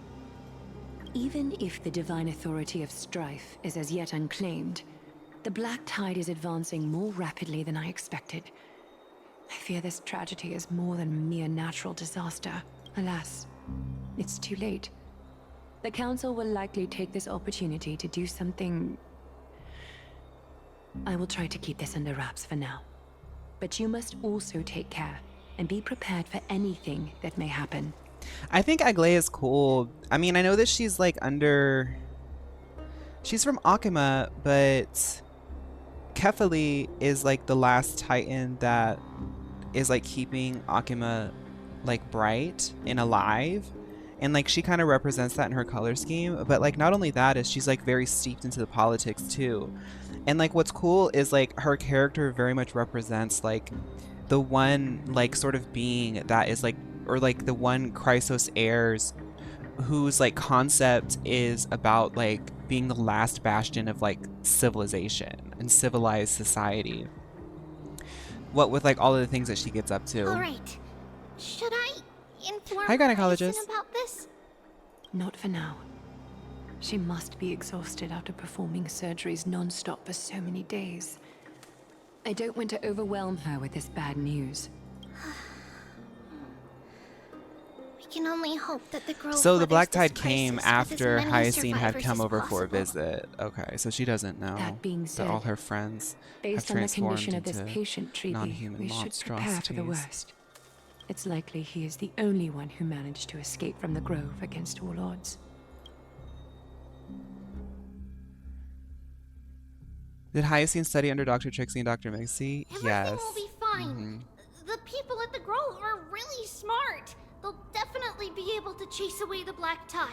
Even if the divine authority of strife is as yet unclaimed, the Black Tide is advancing more rapidly than I expected. I fear this tragedy is more than a mere natural disaster. Alas, it's too late. The Council will likely take this opportunity to do something... I will try to keep this under wraps for now. But you must also take care and be prepared for anything that may happen. I think Aglaea is cool. I mean, I know that she's like under... She's from Akima, but Kefali is like the last Titan that is like keeping Akima like bright and alive. And like she kind of represents that in her color scheme. But like not only that is she's like very steeped into the politics too. And like what's cool is like her character very much represents like the one like sort of being that is like, or like the one Chrysos heirs whose like concept is about like being the last bastion of like civilization and civilized society. what with like all of the things that she gets up to. All right. Should I inform Hi, Hyacine gynecologist. about this? Not for now. She must be exhausted after performing surgeries non-stop for so many days. I don't want to overwhelm her with this bad news. We can only hope that the Grove So the weathers Black this Tide came crisis with as after many Hyacine had survivors come as over for a possible. visit. Okay, so she doesn't know That being that said, all her friends have based on the transformed condition of this into patient, Trianne, non-human we should prepare for the monstrosities. worst. It's likely he is the only one who managed to escape from the Grove against all odds. Did Hyacine study under Dr. Trixie and Dr. Mixie? Everything Yes. will be fine. The people at the Grove are really smart. They'll definitely be able to chase away the Black Tide.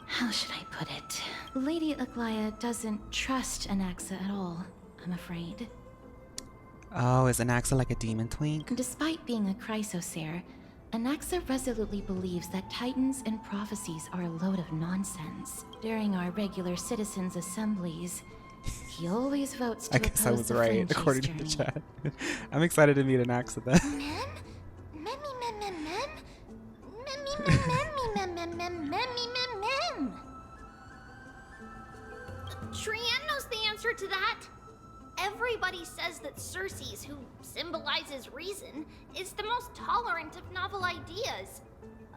How should I put it? Lady Aglaea doesn't trust Anaxa at all, I'm afraid. Oh, is Anaxa like a demon twink? Despite being a chrysosaur, Anaxa resolutely believes that titans and prophecies are a load of nonsense. During our regular citizens' assemblies, he always votes to I guess I oppose was the right, flame chase according to the journey. chat. I'm excited to meet Anaxa then. Trianne knows the answer to that. Everybody says that Cerces, who symbolizes reason, is the most tolerant of novel ideas.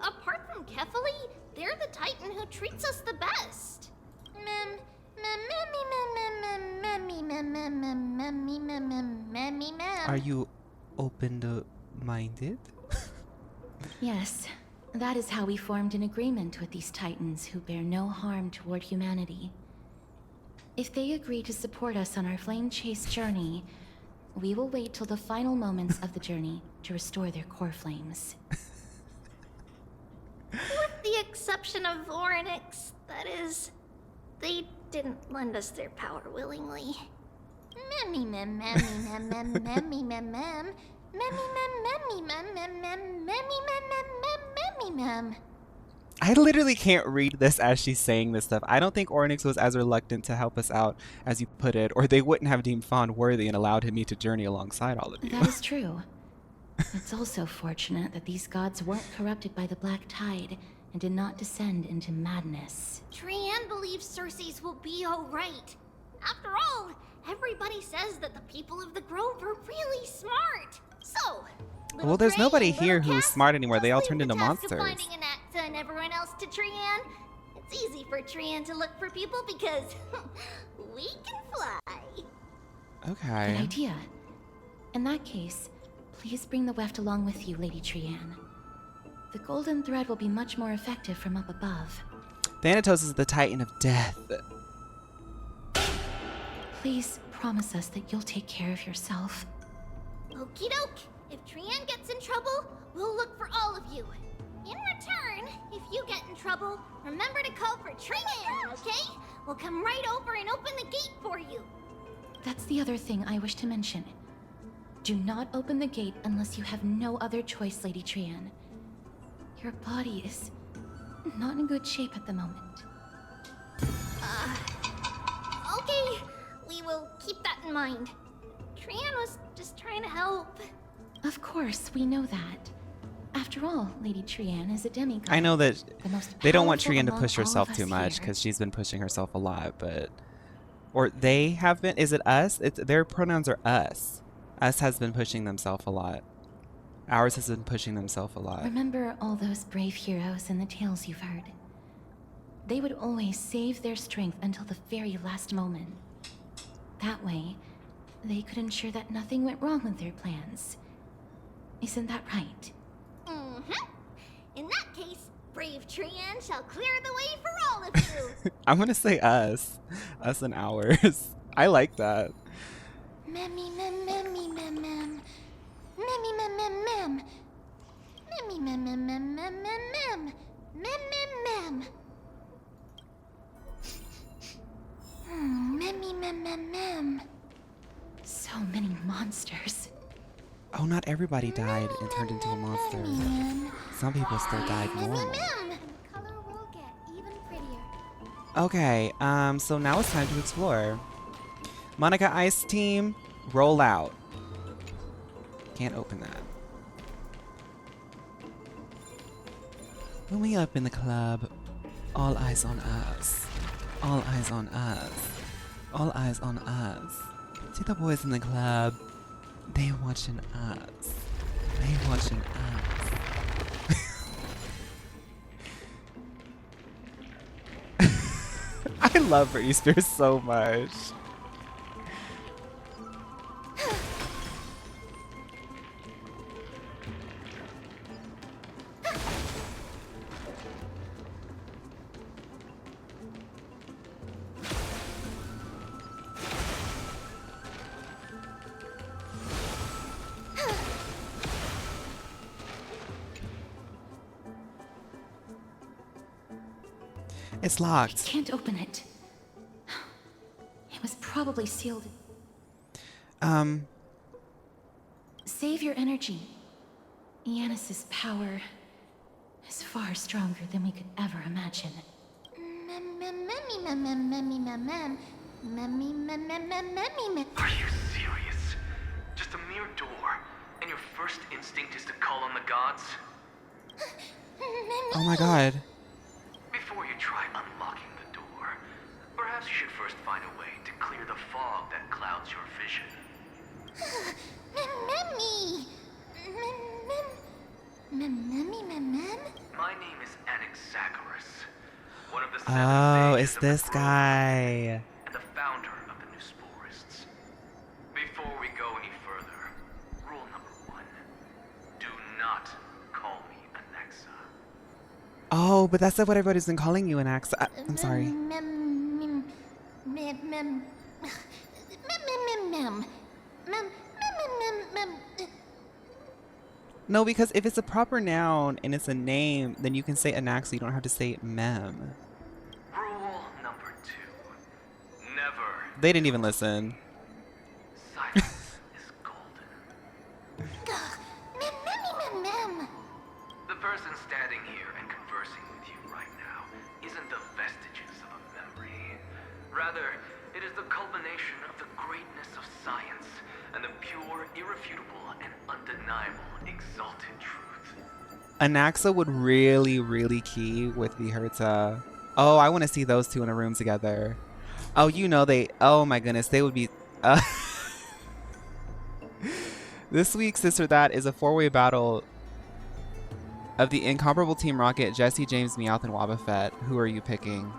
Apart from Kefali, they're the Titan who treats us the best. Are you open-minded? Yes, that is how we formed an agreement with these titans who bear no harm toward humanity. If they agree to support us on our flame chase journey, we will wait till the final moments of the journey to restore their core flames. With the exception of Orynyx, that is, they didn't lend us their power willingly. I literally can't read this as she's saying this stuff. I don't think Orynyx was as reluctant to help us out as you put it, or they wouldn't have deemed Phaun worthy and allowed him to journey alongside all of you. That is true. It's also fortunate that these gods weren't corrupted by the Black Tide and did not descend into madness. Trianne believes Cerces will be alright. After all, everybody says that the people of the Grove are really smart. So, little Well, there's Gray nobody and here little who's Cass, smart anymore. They all just turned leave into the task of monsters. finding Anaxa and everyone else to Trianne. It's easy for Trianne to look for people because we can fly. Okay. Good idea. In that case, please bring the weft along with you, Lady Trianne. The golden thread will be much more effective from up above. Thanatos is the Titan of Death. Please promise us that you'll take care of yourself. Okie doke. If Trianne gets in trouble, we'll look for all of you. In return, if you get in trouble, remember to call for Trianne, okay? We'll come right over and open the gate for you. That's the other thing I wish to mention. Do not open the gate unless you have no other choice, Lady Trianne. Your body is not in good shape at the moment. Okay, we will keep that in mind. Trianne was just trying to help. Of course, we know that. After all, Lady Trianne is a demigod. I know that the most they don't want powerful Trianne to among push all of herself us too much here. because she's been pushing herself a lot, but... Or they have been... Is it us? Their pronouns are us. Us has been pushing themselves a lot. Ours has been pushing themselves a lot. Remember all those brave heroes in the tales you've heard? They would always save their strength until the very last moment. That way, they could ensure that nothing went wrong with their plans. Isn't that right? Mm-hmm. In that case, brave Trianne shall clear the way for all of you. I'm gonna say us. Us and ours. I like that. Memmy mem memmy mem mem. Memmy mem mem mem. Memmy mem mem mem mem mem mem. Mem mem mem. Memmy mem mem mem. So many monsters. Oh, not everybody died and turned into a monster. Some people still died normal. The color will get even prettier. Okay, so now it's time to explore. Monica Ice team, roll out. Can't open that. When we up in the club, all eyes on us. All eyes on us. All eyes on us. See the boys in the club? They watching us. They watching us. I love Britney Spears so much. It's locked. Can't open it. It was probably sealed. Save your energy. Yanis's power is far stronger than we could ever imagine. Are you serious? Just a mere door, and your first instinct is to call on the gods? Oh my god. Before you try unlocking the door, perhaps you should first find a way to clear the fog that clouds your vision. My name is Anaxa, one of the seven Oh, sages it's of the this Grove guy. and the founder of the New Sporists. Before we go any further, rule number 1: do not call me Anaxa. Oh, but that's not what everybody's been calling you, Anaxa. I'm sorry. No, because if it's a proper noun and it's a name, then you can say Anaxa. You don't have to say mem. Rule number 2: never. They didn't even listen. Silence is golden. The person standing here and conversing with you right now isn't the vestiges of a memory. Rather, it is the culmination of the greatness of science and the pure, irrefutable, and undeniable exalted truth. Anaxa would really, really key with Viherta. Oh, I want to see those two in a room together. Oh, you know they. Oh my goodness, they would be. This week's This or That is a 4-way battle of the incomparable Team Rocket, Jesse, James, Meowth, and Wobbuffet. Who are you picking?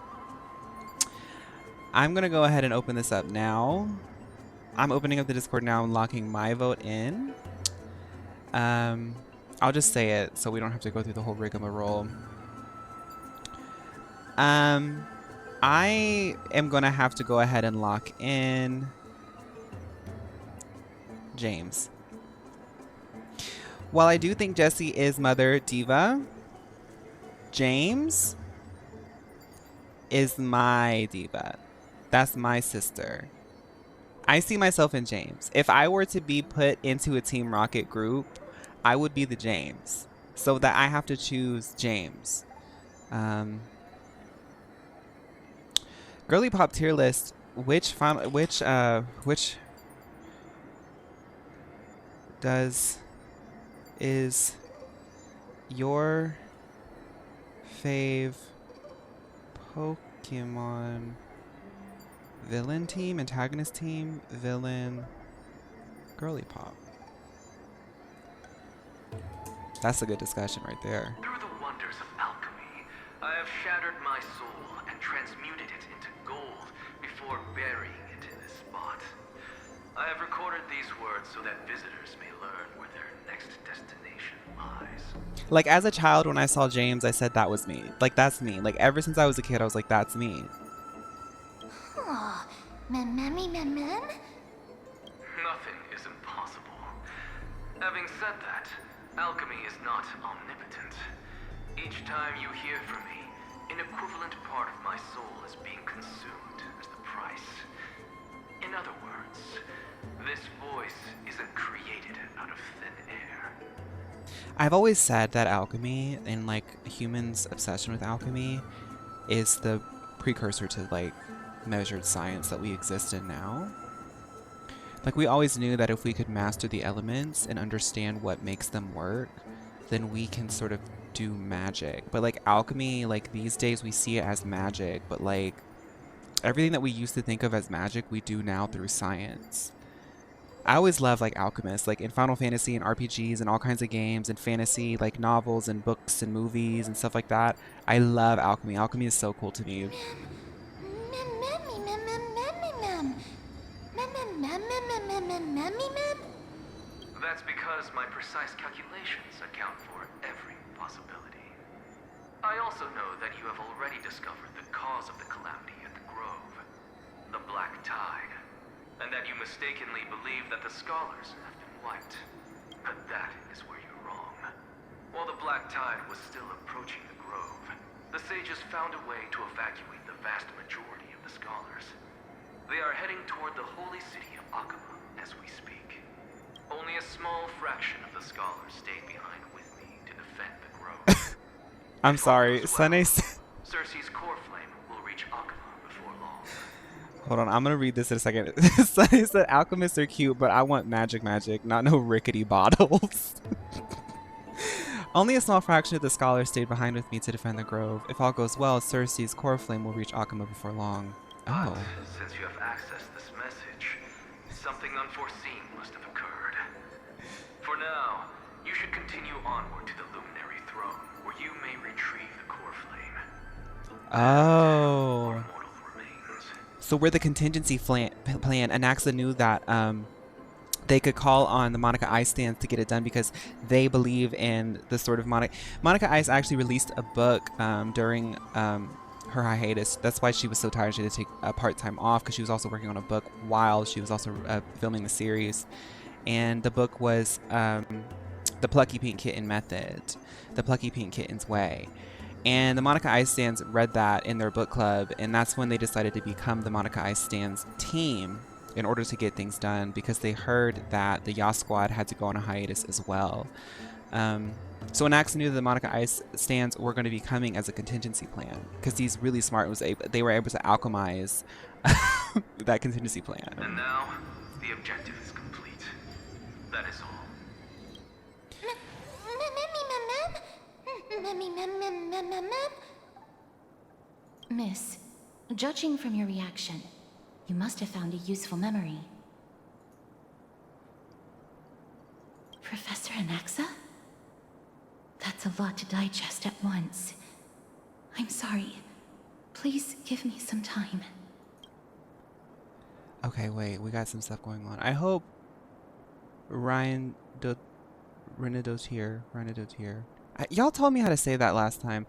I'm gonna go ahead and open this up now. I'm opening up the Discord now and locking my vote in. I'll just say it so we don't have to go through the whole rigmarole. I am gonna have to go ahead and lock in James. While I do think Jessie is Mother Diva, James is my diva. That's my sister. I see myself in James. If I were to be put into a Team Rocket group, I would be the James. So that I have to choose James. Girly Pop tier list. Which is your fave Pokemon villain team, antagonist team, villain, Girly Pop? That's a good discussion right there. Through the wonders of alchemy, I have shattered my soul and transmuted it into gold before burying it in this spot. I have recorded these words so that visitors may learn where their next destination lies. Like, as a child, when I saw James, I said that was me. Like, that's me. Like, ever since I was a kid, I was like, that's me. Nothing is impossible. Having said that, alchemy is not omnipotent. Each time you hear from me, an equivalent part of my soul is being consumed as the price. In In other words, this voice isn't created out of thin air. I've always said that alchemy and like humans' obsession with alchemy is the precursor to like measured science that we exist in now. Like we always knew that if we could master the elements and understand what makes them work, then we can sort of do magic. But like alchemy, like these days we see it as magic, but like everything that we used to think of as magic, we do now through science. I always love like alchemists, like in Final Fantasy and RPGs and all kinds of games and fantasy, like novels and books and movies and stuff like that. I love alchemy. Alchemy is so cool to me. That's because my precise calculations account for every possibility. I also know that you have already discovered the cause of the calamity at the Grove, the Black Tide, and that you mistakenly believe that the scholars have been wiped. But that is where you're wrong. While the Black Tide was still approaching the Grove, the sages found a way to evacuate the vast majority of the scholars. They are heading toward the holy city of Alchemy as we speak. Only a small fraction of the scholars stayed behind with me to defend the Grove. I'm sorry, Sunny. Cerces' core flame will reach Alchemy before long. Hold on, I'm gonna read this in a second. Sunny said alchemists are cute, but I want magic, not no rickety bottles. Only a small fraction of the scholars stayed behind with me to defend the Grove. If all goes well, Cerces' core flame will reach Alchemy before long. Oh. But since you have accessed this message, something unforeseen must have occurred. For now, you should continue onward to the Luminary Throne, where you may retrieve the core flame. Oh. Mortal remains. So we're the contingency plan. Anaxa knew that they could call on the Monica Ice stands to get it done because they believe in the sort of Monica Ice actually released a book during her hiatus. That's why she was so tired. She had to take a part-time off because she was also working on a book while she was also filming the series. And the book was The Plucky Pink Kitten Method, The Plucky Pink Kitten's Way. And the Monica Ice Stands read that in their book club, and that's when they decided to become the Monica Ice Stands team in order to get things done because they heard that the Yas Squad had to go on a hiatus as well. So Anaxa knew that the Monica Ice Stands were going to be coming as a contingency plan because he's really smart. They were able to alchemize that contingency plan. And now, the objective is complete. That is all. Miss, judging from your reaction, you must have found a useful memory. Professor Anaxa? That's a lot to digest at once. I'm sorry. Please give me some time. Okay, wait, we got some stuff going on. I hope Renadotier. Y'all told me how to say that last time.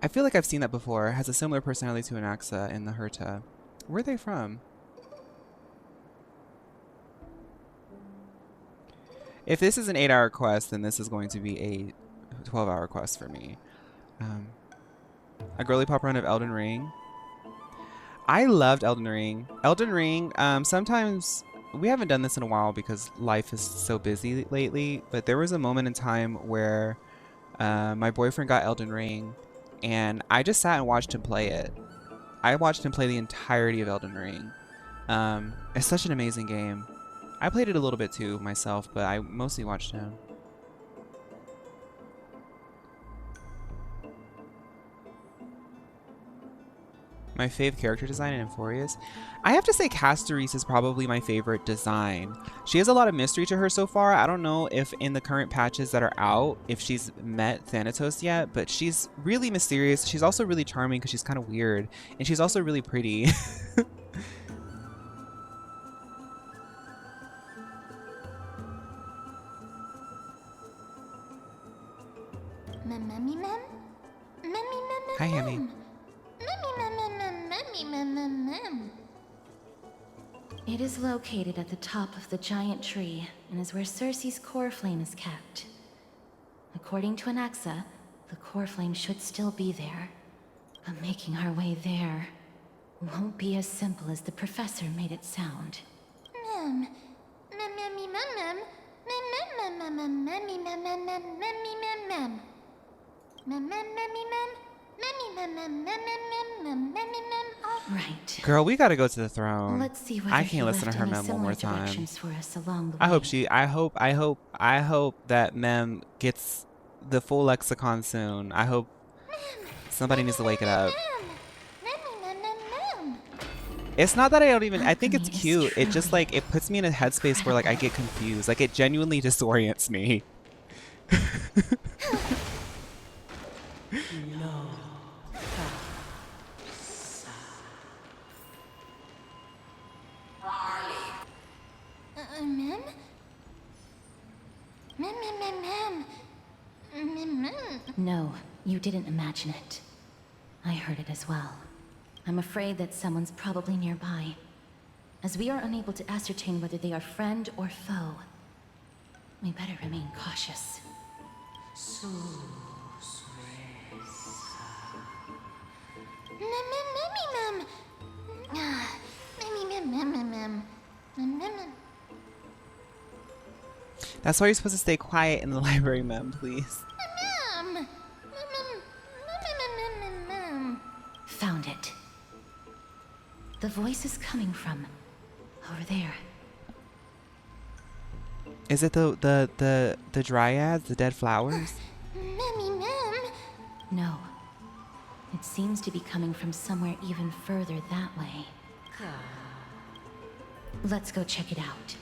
I feel like I've seen that before. It has a similar personality to Anaxa in the Herta. Where are they from? If this is an 8-hour quest, then this is going to be a 12-hour quest for me. A girly pop run of Elden Ring. I loved Elden Ring. Elden Ring, sometimes we haven't done this in a while because life is so busy lately, but there was a moment in time where my boyfriend got Elden Ring and I just sat and watched him play it. I watched him play the entirety of Elden Ring. It's such an amazing game. I played it a little bit too myself, but I mostly watched him. My fave character design in Euphorius? I have to say Castorise is probably my favorite design. She has a lot of mystery to her so far. I don't know if in the current patches that are out, if she's met Thanatos yet, but she's really mysterious. She's also really charming because she's kind of weird. And she's also really pretty. Hi, Hammy. It is located at the top of the giant tree and is where Cerces' core flame is kept. According to Anaxa, the core flame should still be there. But making our way there won't be as simple as the professor made it sound. Right. Girl, we gotta go to the throne. Let's see whether I he can't listen left to her any mem one more similar time. directions for us along the I hope way. she. I hope that Mem gets the full lexicon soon. I hope somebody needs to wake it up. It's not that I don't even. I think it's Alchemy is cute. It just truly like it puts me in a headspace where like I get confused. Like it genuinely disorients me. Mem? Mem. No, you didn't imagine it. I heard it as well. I'm afraid that someone's probably nearby. As we are unable to ascertain whether they are friend or foe, we better remain cautious. That's why you're supposed to stay quiet in the library, Mem, please. Found it. The voice is coming from over there. Is it the dryads, the dead flowers? No. It seems to be coming from somewhere even further that way. Let's go check it out.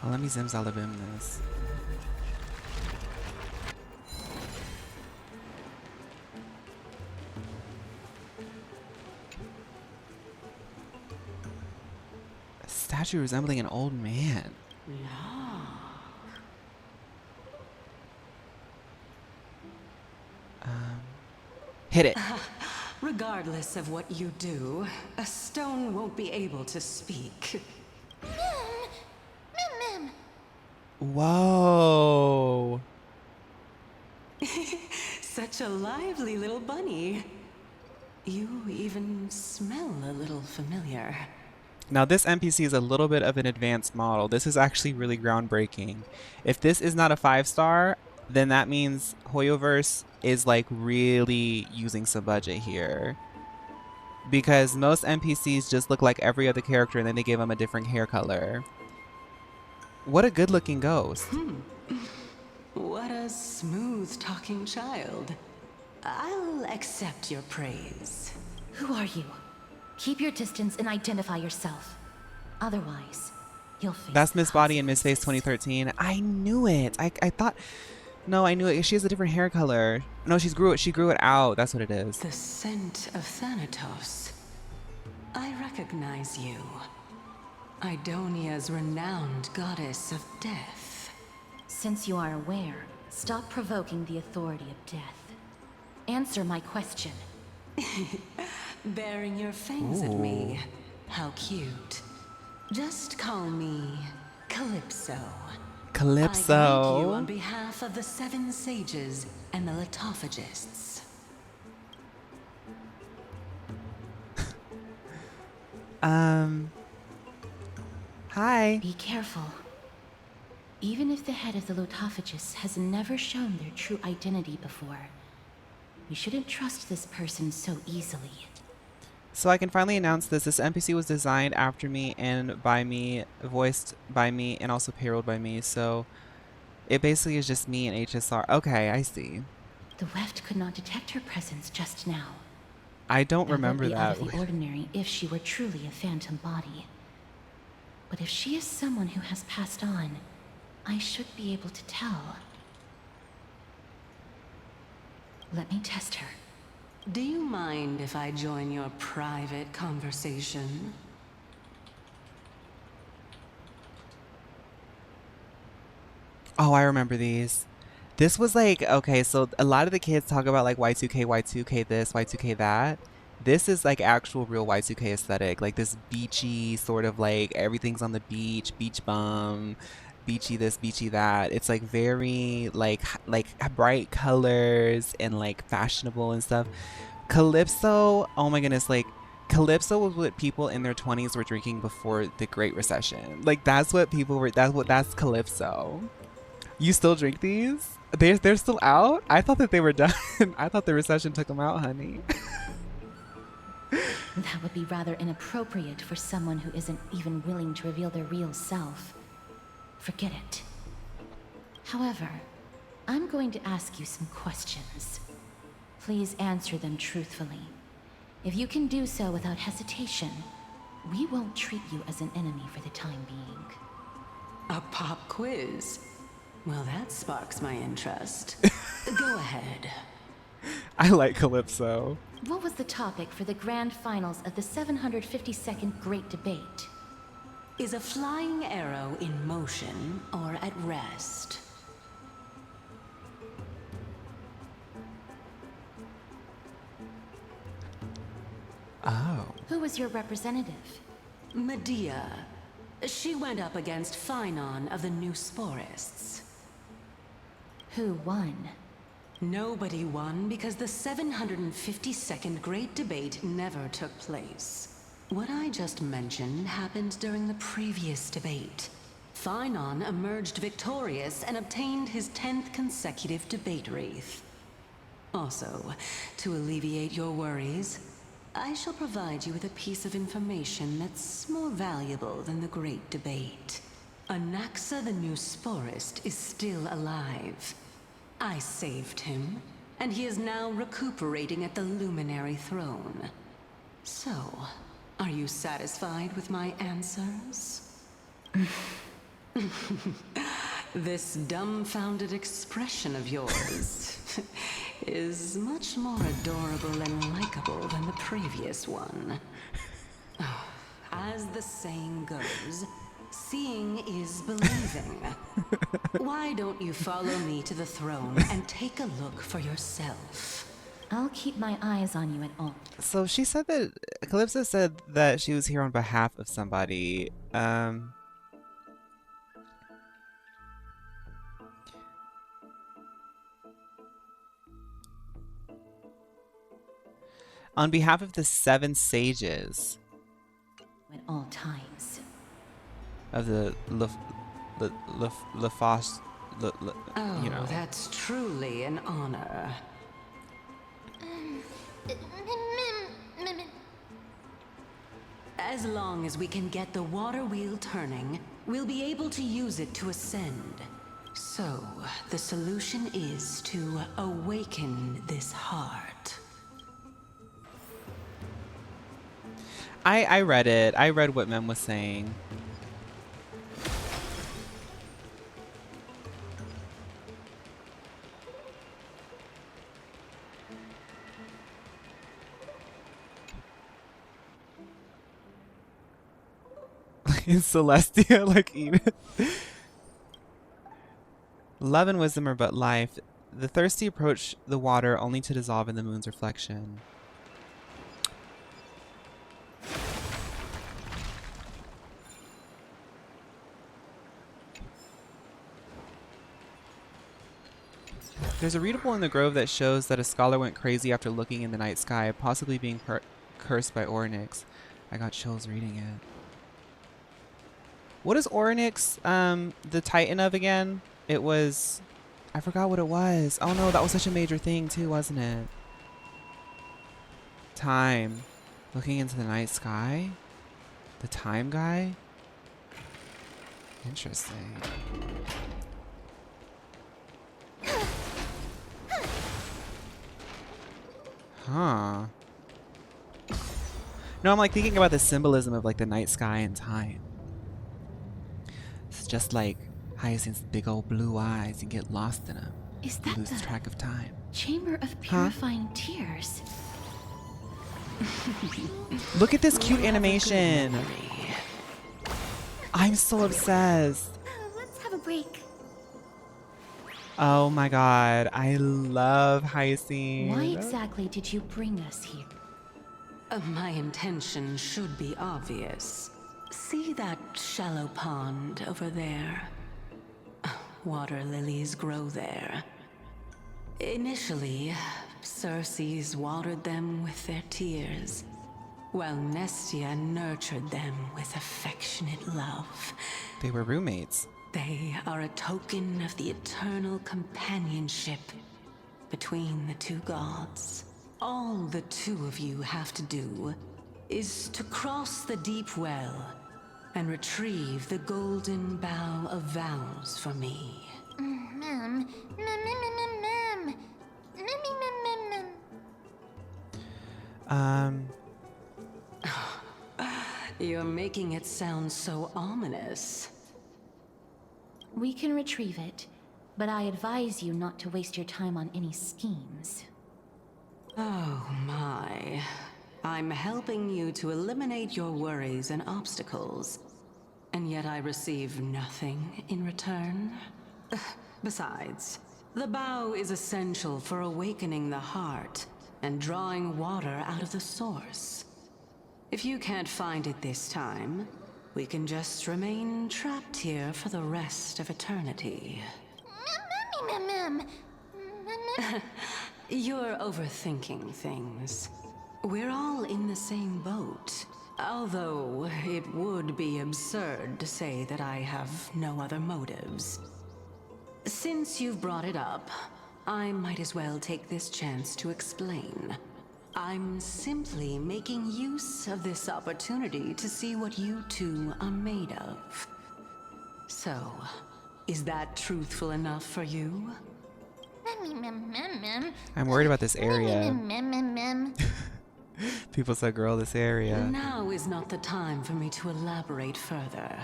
Well, let me zimzalabim this. A statue resembling an old man. Hit it. Regardless of what you do, a stone won't be able to speak. Whoa. Such a lively little bunny. You even smell a little familiar. Now this NPC is a little bit of an advanced model. This is actually really groundbreaking. If this is not a 5-star, then that means Hoyoverse is like really using some budget here. Because most NPCs just look like every other character and then they give them a different hair color. What a good looking ghost. What a smooth talking child. I'll accept your praise. Who are you? Keep your distance and identify yourself. Otherwise, you'll face That's Miss Body and Miss Face consequences. 2013. I knew it. I thought, no, I knew it. She has a different hair color. No, she grew it out. That's what it is. The scent of Thanatos. I recognize you. Idonia's renowned goddess of death. Since you are aware, stop provoking the authority of death. Answer my question. Baring your fangs at me. How cute. Just call me Calypso. Calypso. I greet you on behalf of the 7 sages and the litophagists. Hi. Be careful. Even if the head of the Lotophagus has never shown their true identity before, we shouldn't trust this person so easily. So I can finally announce this. This NPC was designed after me and by me, voiced by me, and also payrolled by me. So it basically is just me and HSR. Okay, I see. The Weft could not detect her presence just now. I don't That remember would be that. out of the ordinary if she were truly a phantom body. But if she is someone who has passed on, I should be able to tell. Let me test her. Do you mind if I join your private conversation? Oh, I remember these. This was like, okay, so a lot of the kids talk about like Y2K, Y2K this, Y2K that. This is like actual real Y2K aesthetic. Like this beachy sort of like everything's on the beach, beach bum. beachy this, beachy that. It's like very like bright colors and like fashionable and stuff. Calypso, oh my goodness, like Calypso was what people in their 20s were drinking before the Great Recession. Like that's what people were, that's Calypso. You still drink these? They're still out? I thought that they were done. I thought the recession took them out, honey. That would be rather inappropriate for someone who isn't even willing to reveal their real self. Forget it. However, I'm going to ask you some questions. Please answer them truthfully. If you can do so without hesitation, we won't treat you as an enemy for the time being. A pop quiz? Well, that sparks my interest. Go ahead. I like Calypso. What was the topic for the grand finals of the 752nd Great Debate? Is a flying arrow in motion or at rest? Oh. Who was your representative? Medea. She went up against Phaun of the New Sporists. Who won? Nobody won because the 752nd Great Debate never took place. What I just mentioned happened during the previous debate. Phaun emerged victorious and obtained his 10th consecutive debate wreath. Also, to alleviate your worries, I shall provide you with a piece of information that's more valuable than the Great Debate. Anaxa the New Sporist is still alive. I saved him, and he is now recuperating at the Luminary Throne. So, are you satisfied with my answers? This dumbfounded expression of yours is much more adorable and likable than the previous one. As the saying goes, seeing is believing. Why don't you follow me to the throne and take a look for yourself? I'll keep my eyes on you at all. So she said that Calypso said that she was here on behalf of somebody. On behalf of the 7 sages. At all times. Of the Lefos, you know. That's truly an honor. As long as we can get the water wheel turning, we'll be able to use it to ascend. So, the solution is to awaken this heart. I read it. I read what Mem was saying. In Celestia, like Edith. Love and wisdom are but life. The thirsty approach the water only to dissolve in the moon's reflection. There's a readable in the grove that shows that a scholar went crazy after looking in the night sky, possibly being cursed by Orynyx. I got chills reading it. What is Orynyx, the Titan of again? It was... I forgot what it was. Oh no, that was such a major thing too, wasn't it? Time. Looking into the night sky? The time guy? Interesting. Huh. No, I'm like thinking about the symbolism of like the night sky and time. It's just like Hyacine's big old blue eyes. You get lost in them. Is that lose the track of time. Chamber of Purifying Tears? Look at this cute animation. I'm so obsessed. Let's have a break. Oh my god, I love Hyacine. Why exactly did you bring us here? My intention should be obvious. See that shallow pond over there? water lilies grow there. Initially, Cerces watered them with their tears, while Mnestia nurtured them with affectionate love. They were roommates. They are a token of the eternal companionship between the two gods. All the two of you have to do is to cross the deep well and retrieve the golden bough of vows for me. You're making it sound so ominous. We can retrieve it, but I advise you not to waste your time on any schemes. Oh my. I'm helping you to eliminate your worries and obstacles, and yet I receive nothing in return? Besides, the bow is essential for awakening the heart and drawing water out of the source. If you can't find it this time, we can just remain trapped here for the rest of eternity. You're overthinking things. We're all in the same boat. Although, it would be absurd to say that I have no other motives. Since you've brought it up, I might as well take this chance to explain. I'm simply making use of this opportunity to see what you two are made of. So, is that truthful enough for you? I'm worried about this area. People said, girl, this area. Now is not the time for me to elaborate further.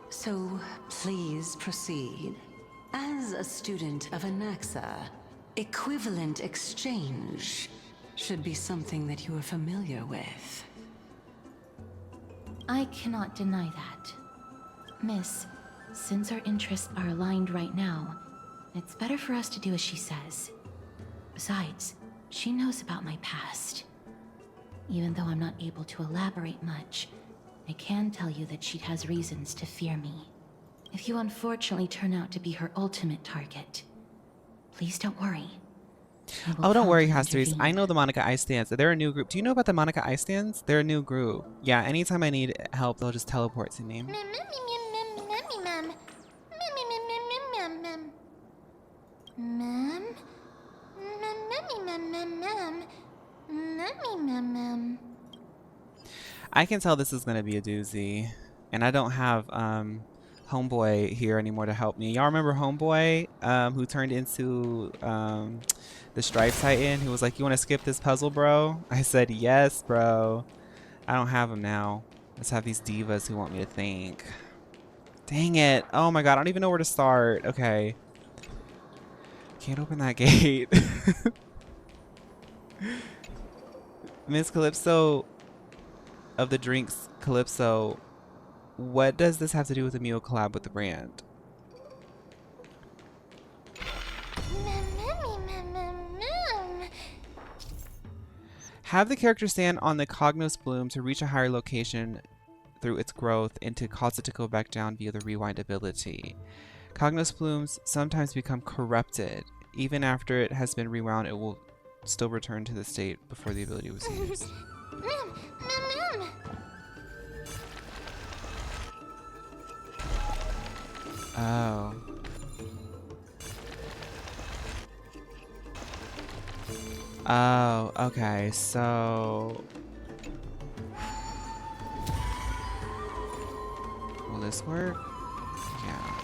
So, please proceed. As a student of Anaxa, equivalent exchange should be something that you are familiar with. I cannot deny that. Miss, since our interests are aligned right now, it's better for us to do as she says. Besides, she knows about my past. Even though I'm not able to elaborate much, I can tell you that she has reasons to fear me. If you unfortunately turn out to be her ultimate target, please don't worry. Oh, don't worry, Hyacine. I know the Monica Ice Stands. They're a new group. Do you know about the Monica Ice Stands? They're a new group. Yeah, anytime I need help, they'll just teleport to me. I can tell this is going to be a doozy. And I don't have Homeboy here anymore to help me. Y'all remember Homeboy who turned into the Stripe Titan, who was like, you want to skip this puzzle, bro? I said, yes, bro. I don't have him now. Let's have these divas who want me to think. Dang it. Oh my god, I don't even know where to start. Okay. Can't open that gate. Miss Calypso of the drinks Calypso, what does this have to do with the Mio collab with the brand? Have the character stand on the Cognos bloom to reach a higher location through its growth and to cause it to go back down via the rewind ability. Cognos blooms sometimes become corrupted. Even after it has been rewound, it will still return to the state before the ability was used. Oh. Oh, okay, so... Will this work? Yeah.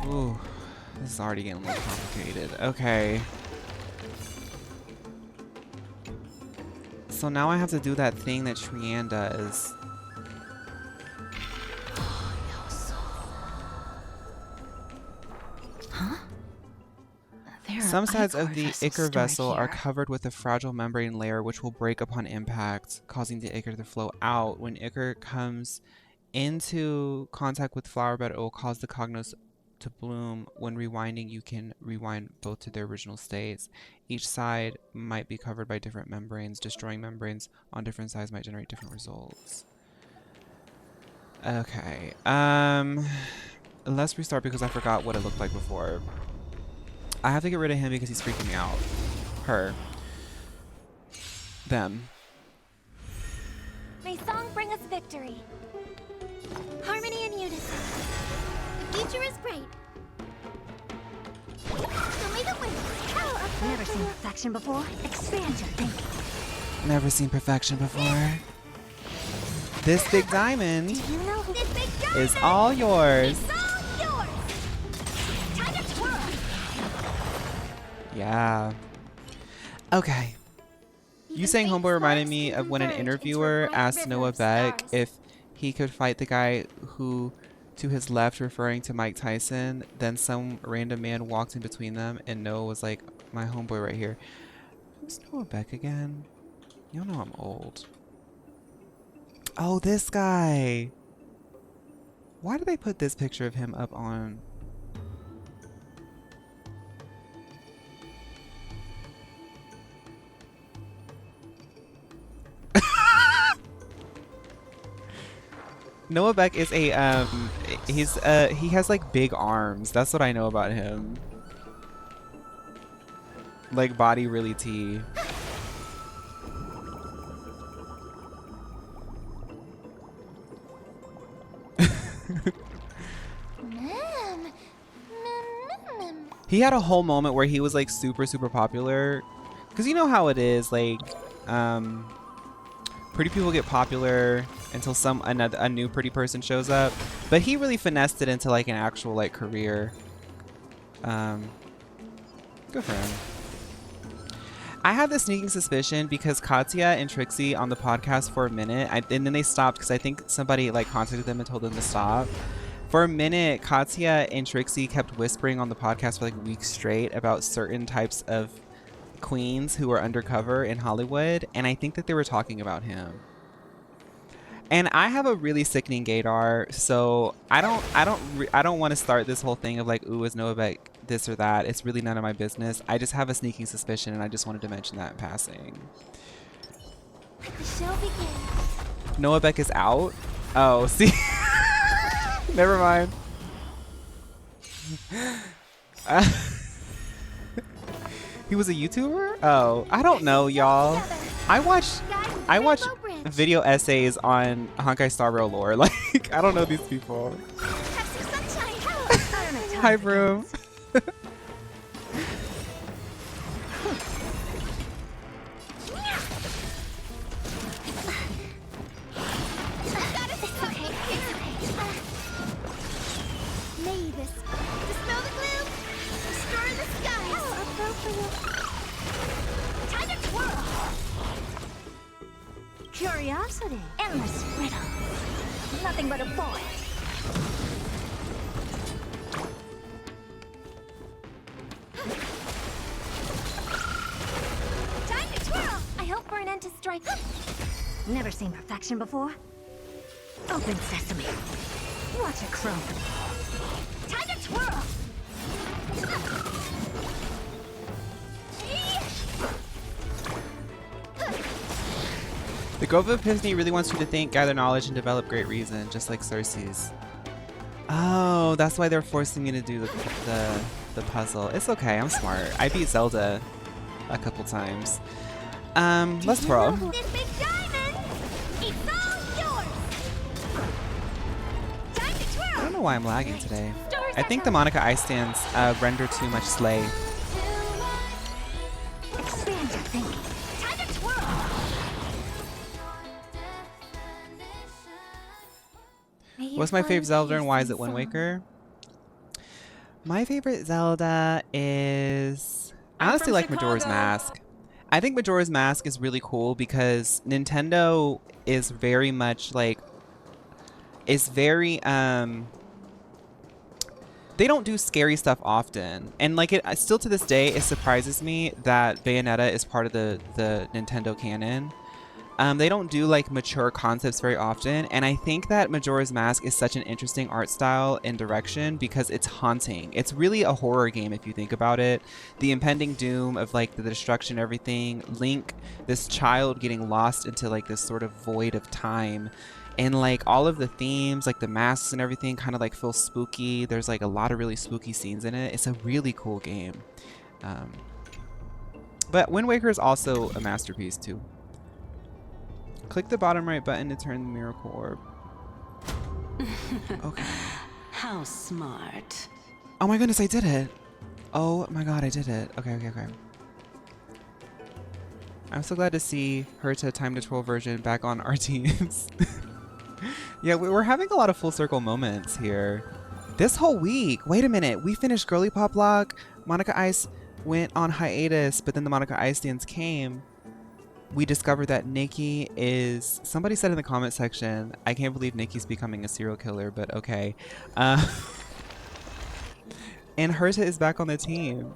Ooh, this is already getting a little complicated. Okay. So now I have to do that thing that Trianne does. Some sides of the Ichor vessel are covered with a fragile membrane layer which will break upon impact, causing the Ichor to flow out. When Ichor comes into contact with flower bed, it will cause the Cognos to bloom. When rewinding, you can rewind both to their original states. Each side might be covered by different membranes. Destroying membranes on different sides might generate different results. Okay. let's restart because I forgot what it looked like before. I have to get rid of him because he's freaking me out. Her. Them. May song bring us victory. Harmony and unison. The future is bright. Show me the way. Never seen perfection before. Expand your thinking. Never seen perfection before. This big diamond You know this big diamond is all yours. is all yours. Time to twirl. Yeah. Okay. You saying homeboy reminded me of when an interviewer asked Noah Beck if he could fight the guy who to his left, referring to Mike Tyson. Then some random man walked in between them and Noah was like, my homeboy right here. Who's Noah Beck again? Y'all know I'm old. Oh, this guy. Why did they put this picture of him up on? Noah Beck is a he has like big arms. That's what I know about him. Like body really T. He had a whole moment where he was like super popular, because you know how it is, like pretty people get popular until a new pretty person shows up, but he really finessed it into like an actual like career. Good for him. I have this sneaking suspicion because Katya and Trixie on the podcast for a minute, and then they stopped because I think somebody like contacted them and told them to stop. For a minute, Katya and Trixie kept whispering on the podcast for like weeks straight about certain types of queens who are undercover in Hollywood, and I think that they were talking about him. And I have a really sickening gaydar, so I don't want to start this whole thing of like, ooh, is Noah Beck this or that? It's really none of my business. I just have a sneaking suspicion, and I just wanted to mention that in passing. The show begins. Noah Beck is out? Oh, see? Never mind. He was a YouTuber? Oh, I don't know, y'all. I watch video essays on Honkai Star Rail lore. Like, I don't know these people. Hi, Broom. Curiosity. Endless riddle. Nothing but a boy. Time to twirl. I hope for an end to strife. Never seen perfection before. Open sesame. Watch it crumble. Time to twirl. The Grove of Epiphany really wants you to think, gather knowledge, and develop great reason, just like Cerces. Oh, that's why they're forcing me to do the puzzle. It's okay, I'm smart. I beat Zelda a couple times. Let's twirl. This big diamond, it's all yours. Time to twirl. I don't know why I'm lagging today. I think the Monica Ice stands render too much slay. Expand your thinking. Time to twirl. What's my favorite Zelda and why is it Wind Waker? My favorite Zelda is... I honestly like Majora's Mask. I think Majora's Mask is really cool because Nintendo is very much like... Is very... They don't do scary stuff often. And like it still to this day, it surprises me that Bayonetta is part of the Nintendo canon. They don't do like mature concepts very often, and I think that Majora's Mask is such an interesting art style and direction because it's haunting. It's really a horror game if you think about it. The impending doom of like the destruction, everything. Link, this child getting lost into like this sort of void of time, and like all of the themes, like the masks and everything, kind of like feel spooky. There's like a lot of really spooky scenes in it. It's a really cool game. But Wind Waker is also a masterpiece too. Click the bottom right button to turn the miracle orb. Okay. How smart. Oh my goodness, I did it. Oh my god, I did it. Okay. I'm so glad to see Herta Time to Troll version back on our teams. Yeah, we're having a lot of full circle moments here. This whole week. Wait a minute. We finished Girly Pop Lock. Monica Ice went on hiatus, but then the Monica Ice dance came. We discovered that Nikki is... Somebody said in the comment section, I can't believe Nikki's becoming a serial killer, but okay. And Herta is back on the team.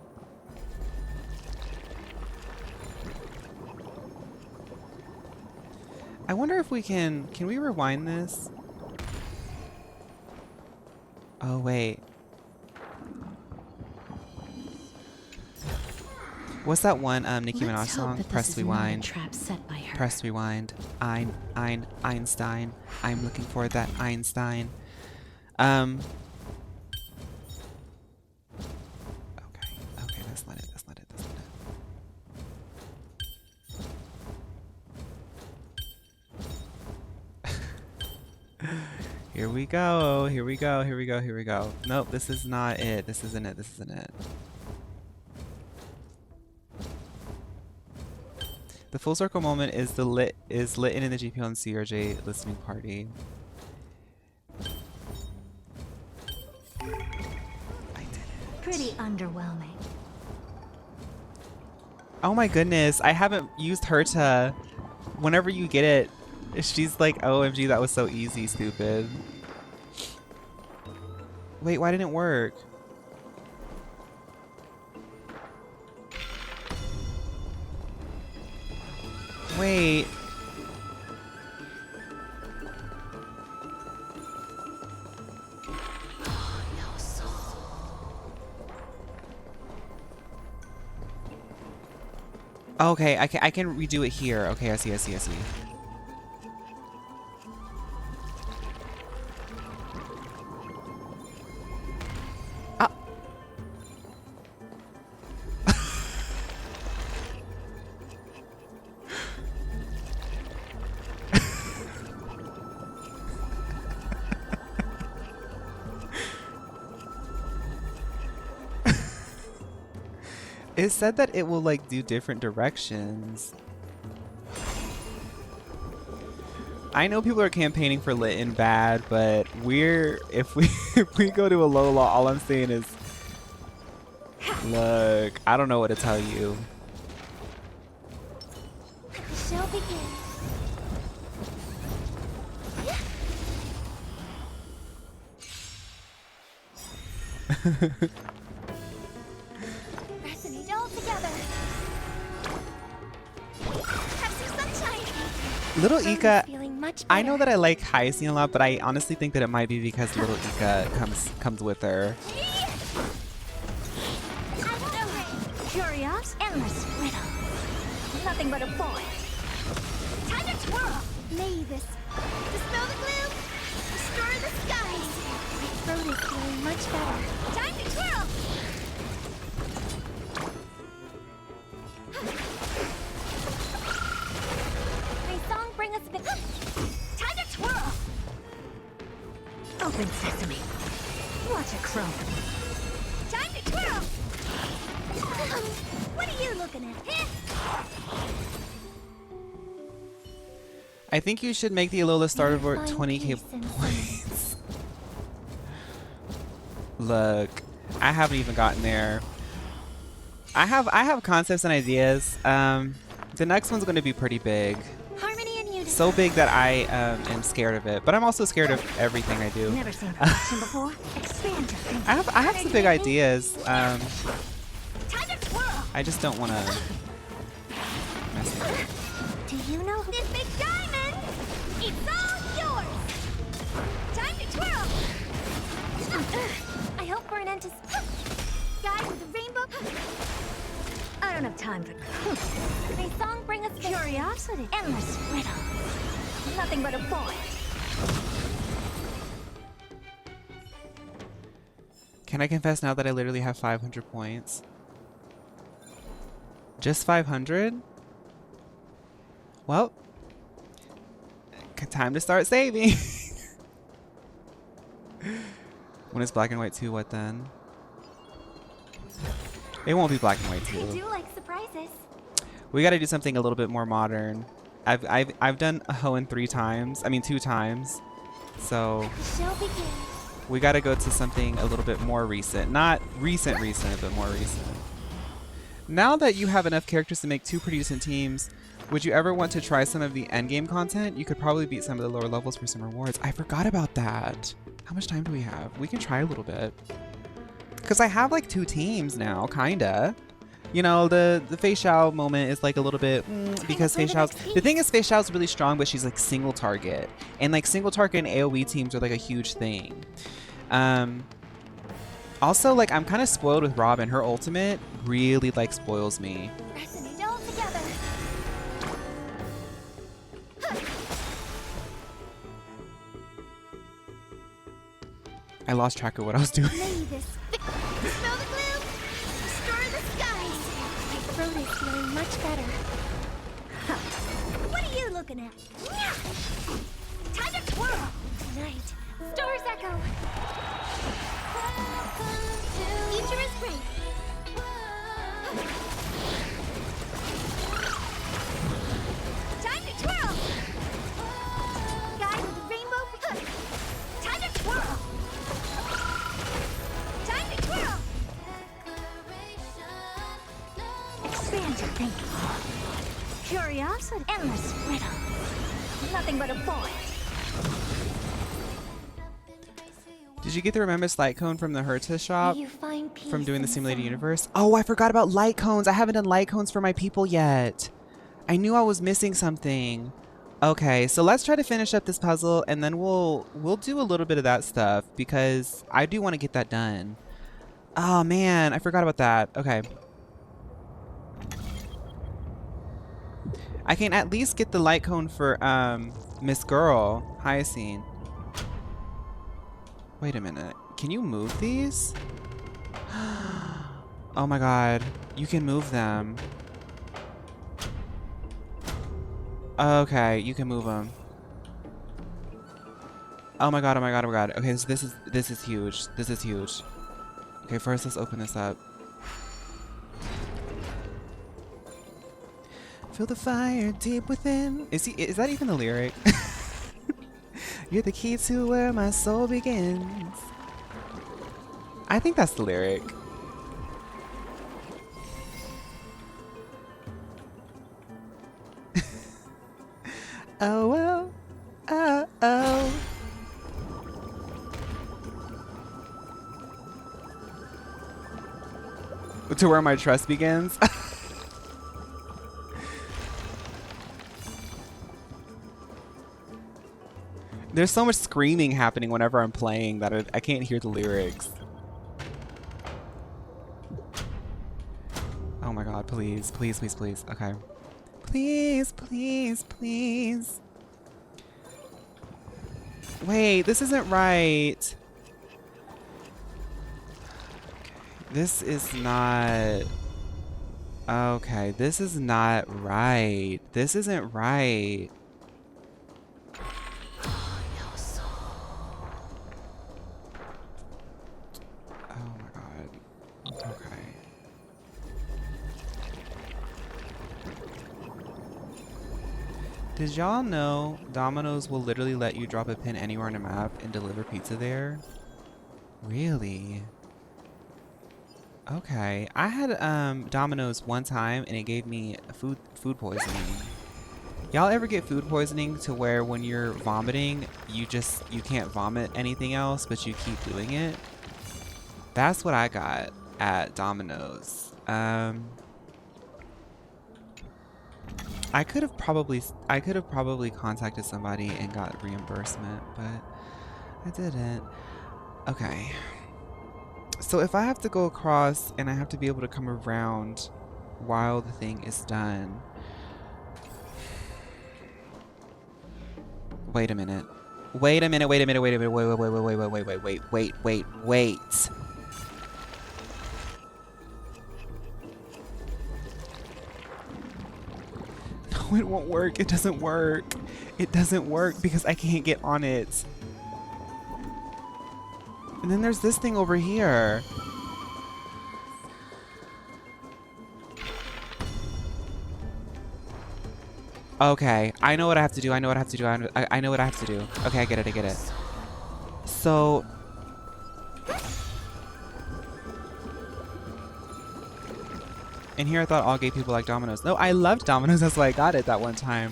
I wonder if we can we rewind this? Oh, wait. What's that one Nicki Minaj song? Press rewind. Trap set by her. Press rewind. Einstein. I'm looking for that Einstein. Okay, let's let it. Here we go. Nope, this is not it. This isn't it. The full circle moment is lit in the GPL and CRJ listening party. I did it. Pretty underwhelming. Oh my goodness, I haven't used Herta. Whenever you get it, she's like, OMG, that was so easy, stupid. Wait, why didn't it work? Wait. Okay, I can redo it here. Okay, I see. It said that it will like do different directions. I know people are campaigning for lit and bad, but if we go to a low law, all I'm saying is, look, I don't know what to tell you. We shall begin. Resonate all together. Have some sunshine. Little Ika, Feeling much I know better. that I like Hyacine a lot, but I honestly think that it might be because Little Ika comes with her. Curious, endless riddle. Nothing but a point. Time to twirl. May this dispel the gloom, restore the skies. My throat is feeling much better. Time to twirl. May song bring us a bit. Time to twirl. Open sesame. Watch it croak. Time to twirl. What are you looking at? I think you should make the Alola starter board 20k points. Look, I haven't even gotten there. I have concepts and ideas. The next one's going to be pretty big. Harmony and unity. So big that I am scared of it, but I'm also scared of everything I do. Never seen perfection before. Expand your thinking. I have some big ideas. Time to twirl. I just don't want to mess it up. Do you know who This big diamond! It's all yours! Time to twirl! I hope for an end to guy with the rainbow. I don't have time for May song bring us curiosity. Endless riddle. Nothing but a point. Can I confess now that I literally have 500 points? Just 500? Well, time to start saving. When it's black and white too, what then? It won't be black and white I too. do like surprises. We got to do something a little bit more modern. I've done a Hoenn 2 times. So The show begins. we got to go to something a little bit more recent. Not recent, but more recent. Now that you have enough characters to make 2 pretty decent teams, would you ever want to try some of the endgame content? You could probably beat some of the lower levels for some rewards. I forgot about that. How much time do we have? We can try a little bit. Because I have like 2 teams now, kinda. You know, the Fei Xiao moment is like a little bit, because Fei Xiao's, the thing is Fei Xiao's really strong, but she's like single target. And like single target and AoE teams are like a huge thing. Also, like I'm kind of spoiled with Robin. Her ultimate really like spoils me. Resonate all together. I lost track of what I was doing. Lay this. Smell the glue. Restore the skies. My throat is feeling much better. What are you looking at? Time to twirl. Tonight, stars echo. Future is great. Time to twirl. Guy with the rainbow. Time to twirl. Time to twirl. Expand your thinking. Curiosity. Endless riddle. Nothing but a point. Did you get the Remembrance Light Cone from the Herta shop? You find peace From doing the in simulated sound. universe? Oh, I forgot about light cones. I haven't done light cones for my people yet. I knew I was missing something. Okay, so let's try to finish up this puzzle and then we'll do a little bit of that stuff because I do want to get that done. Oh man, I forgot about that. Okay. I can at least get the light cone for Miss Girl, Hyacine. Wait a minute. Can you move these? Oh my god. You can move them. Okay, you can move them. Oh my god, oh my god, oh my god. Okay, so this is huge. This is huge. Okay, first let's open this up. Feel the fire deep within. Is that even the lyric? You're the key to where my soul begins. I think that's the lyric. Oh well. Oh oh. To where my trust begins. There's so much screaming happening whenever I'm playing that I can't hear the lyrics. Oh my god, please, please, please, please. Okay. Please, please, please. Wait, this isn't right. This is not... Okay, this is not right. This isn't right. Did y'all know Domino's will literally let you drop a pin anywhere on a map and deliver pizza there? Really? Okay. I had Domino's one time and it gave me food poisoning. Y'all ever get food poisoning to where when you're vomiting, you can't vomit anything else, but you keep doing it? That's what I got at Domino's. I could have probably contacted somebody and got reimbursement, but I didn't. Okay. So if I have to go across and I have to be able to come around while the thing is done. Wait a minute. Wait a minute, wait a minute, wait a minute, wait. No, it won't work. It doesn't work. It doesn't work because I can't get on it. And then there's this thing over here. Okay, I know what I have to do. I know what I have to do. I know what I have to do. Okay, I get it. I get it. So... And here I thought all gay people like Domino's. No, I loved Domino's. That's why I got it that one time.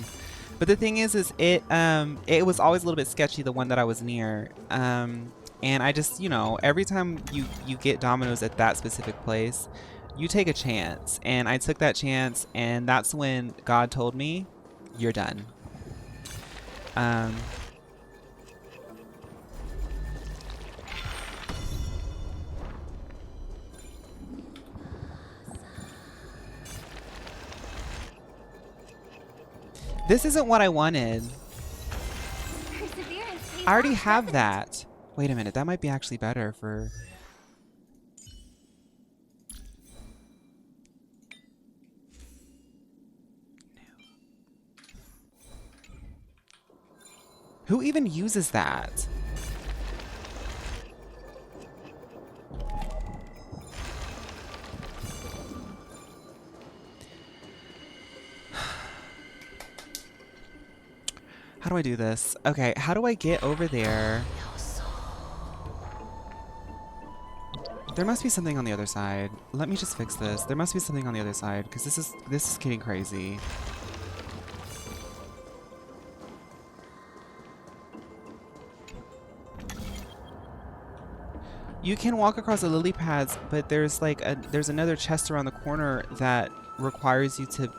But the thing is it was always a little bit sketchy, the one that I was near. And I just, you know, every time you get Domino's at that specific place, you take a chance. And I took that chance, and that's when God told me, you're done. This isn't what I wanted. I already have that. Wait a minute, that might be actually better for... Who even uses that? How do I do this? Okay, how do I get over there? There must be something on the other side. Let me just fix this. There must be something on the other side, because this is getting crazy. You can walk across the lily pads, but there's like there's another chest around the corner that requires you to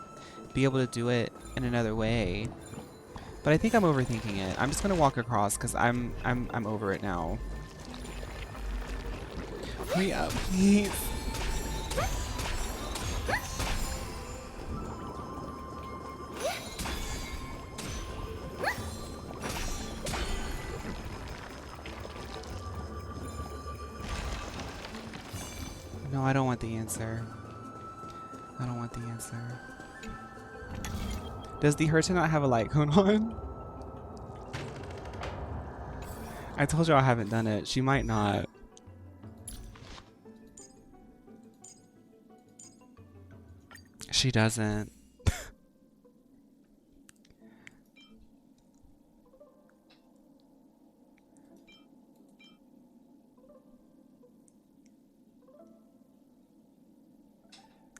be able to do it in another way. But I think I'm overthinking it. I'm just gonna walk across because I'm over it now. Hurry up, please. No, I don't want the answer. I don't want the answer. Does the Herta not have a light cone on? I told you I haven't done it. She might not. She doesn't.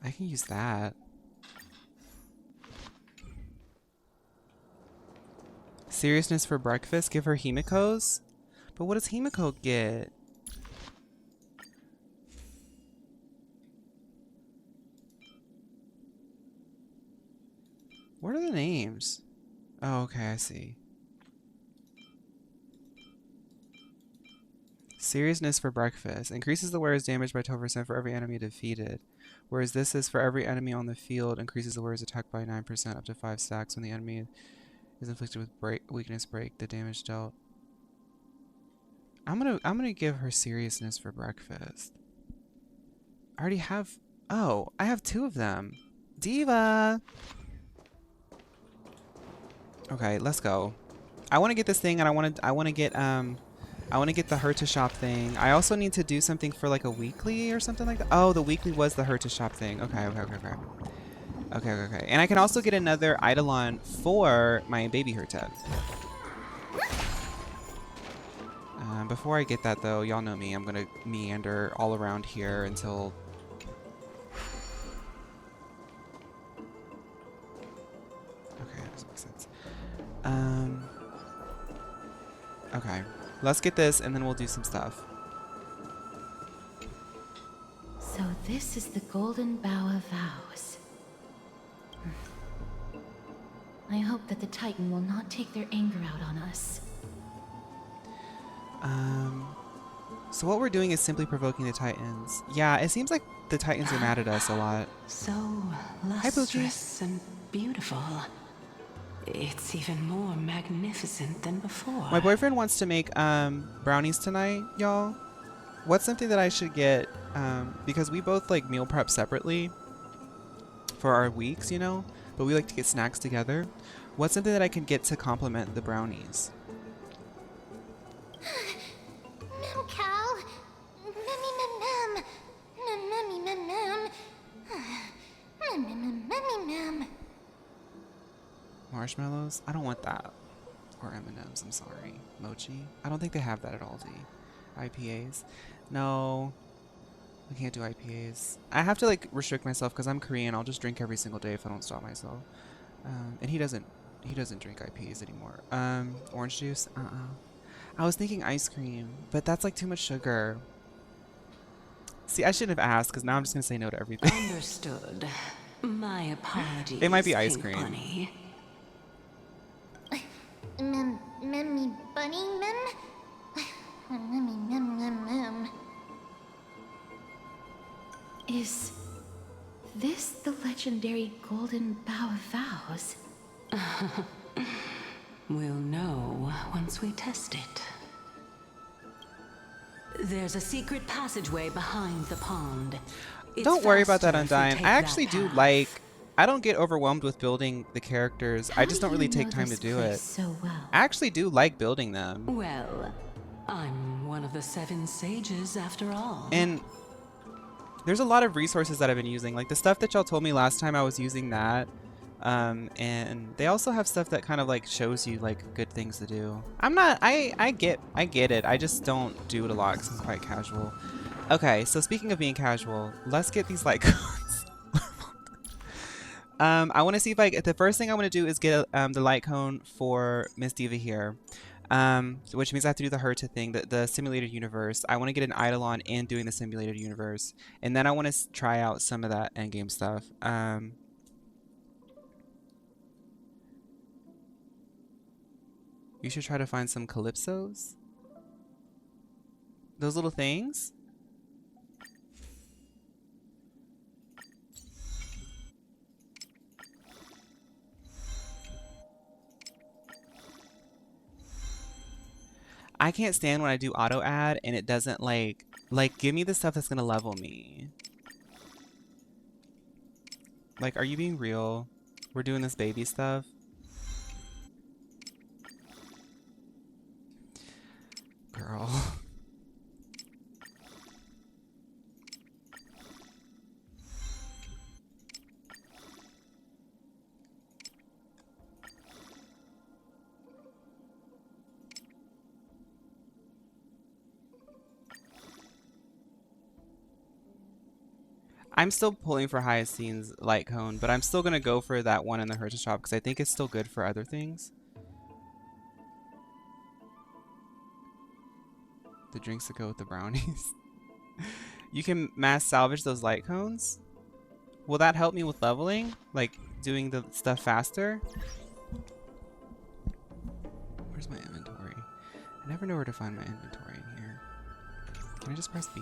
I can use that. Seriousness for breakfast? Give her Himiko's? But what does Himiko get? What are the names? Oh, okay, I see. Seriousness for breakfast. Increases the wearer's damage by 12% for every enemy defeated. Whereas this is for every enemy on the field, increases the wearer's attack by 9% up to 5 stacks when the enemy is inflicted with weakness break, the damage dealt. I'm gonna give her seriousness for breakfast. I already have... Oh, I have 2 of them. Diva! Okay, let's go. I want to get this thing, and I want to get the Herta shop thing. I also need to do something for like a weekly or something like that. Oh, the weekly was the Herta shop thing. Okay. And I can also get another Eidolon for my baby Herta. Before I get that though, y'all know me. I'm gonna meander all around here until... Okay, that doesn't make sense. Okay. Let's get this, and then we'll do some stuff. So this is the Golden Bough of Vows. I hope that the Titan will not take their anger out on us. So what we're doing is simply provoking the Titans. Yeah, it seems like the Titans are mad at us a lot. So Hi, Poochie. lustrous and beautiful. It's even more magnificent than before. My boyfriend wants to make brownies tonight, y'all. What's something that I should get? Because we both like meal prep separately for our weeks, you know, but we like to get snacks together. What's something that I can get to complement the brownies? Mem Cal. Memmy mem mem. Memmy mem mem. Memmy mem. Marshmallows? I don't want that. Or M&Ms, I'm sorry. Mochi? I don't think they have that at Aldi. IPAs? No. I can't do IPAs. I have to like restrict myself because I'm Korean. I'll just drink every single day if I don't stop myself. And he doesn't drink IPAs anymore. Orange juice? I was thinking ice cream, but that's like too much sugar. See, I shouldn't have asked because now I'm just gonna say no to everything. Understood. My apologies. It might be ice Pink cream. Bunny. Memmy bunny mem. Memmy mem mem mem. Is this the legendary Golden Bough of Vows? We'll know once we test it. There's a secret passageway behind the pond. Don't worry about that, faster if we Undyne. take I that actually do path. like... I don't get overwhelmed with building the characters. I just How don't do really you take know time to this do place it. so well? I actually do like building them. Well, I'm one of the 7 sages after all. And there's a lot of resources that I've been using. Like the stuff that y'all told me last time, I was using that. And they also have stuff that kind of like shows you like good things to do. I get it. I just don't do it a lot because I'm quite casual. Okay, so speaking of being casual, let's get these light cones. I want to see if the first thing I want to do is get the light cone for Miss Diva here. Which means I have to do the Herta thing, the simulated universe. I want to get an Eidolon and doing the simulated universe. And then I want to try out some of that endgame stuff. You should try to find some Calypsos. Those little things. I can't stand when I do auto add and it doesn't like give me the stuff that's gonna level me. Like, are you being real? We're doing this baby stuff. Girl. I'm still pulling for Hyacine's light cone, but I'm still going to go for that one in the Herta shop because I think it's still good for other things. The drinks that go with the brownies. You can mass salvage those light cones? Will that help me with leveling? Like, doing the stuff faster? Where's my inventory? I never know where to find my inventory in here. Can I just press B?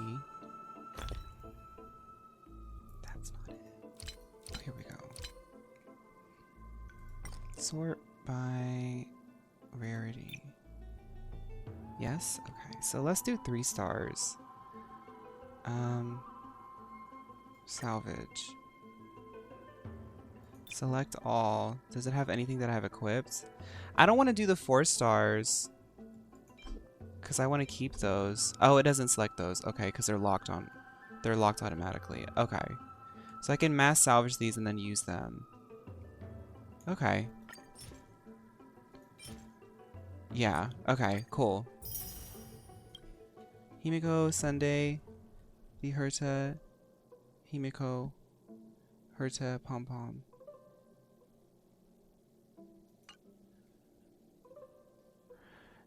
Here we go. Sort by rarity. Yes? Okay, so let's do 3 stars. Salvage. Select all. Does it have anything that I have equipped? I don't want to do the 4 stars because I want to keep those. Oh, it doesn't select those. Okay, because they're locked on. They're locked automatically. Okay. So I can mass salvage these and then use them. Okay. Yeah, okay, cool. Himiko, Sunday, the Herta, Himiko, Herta, Pom Pom.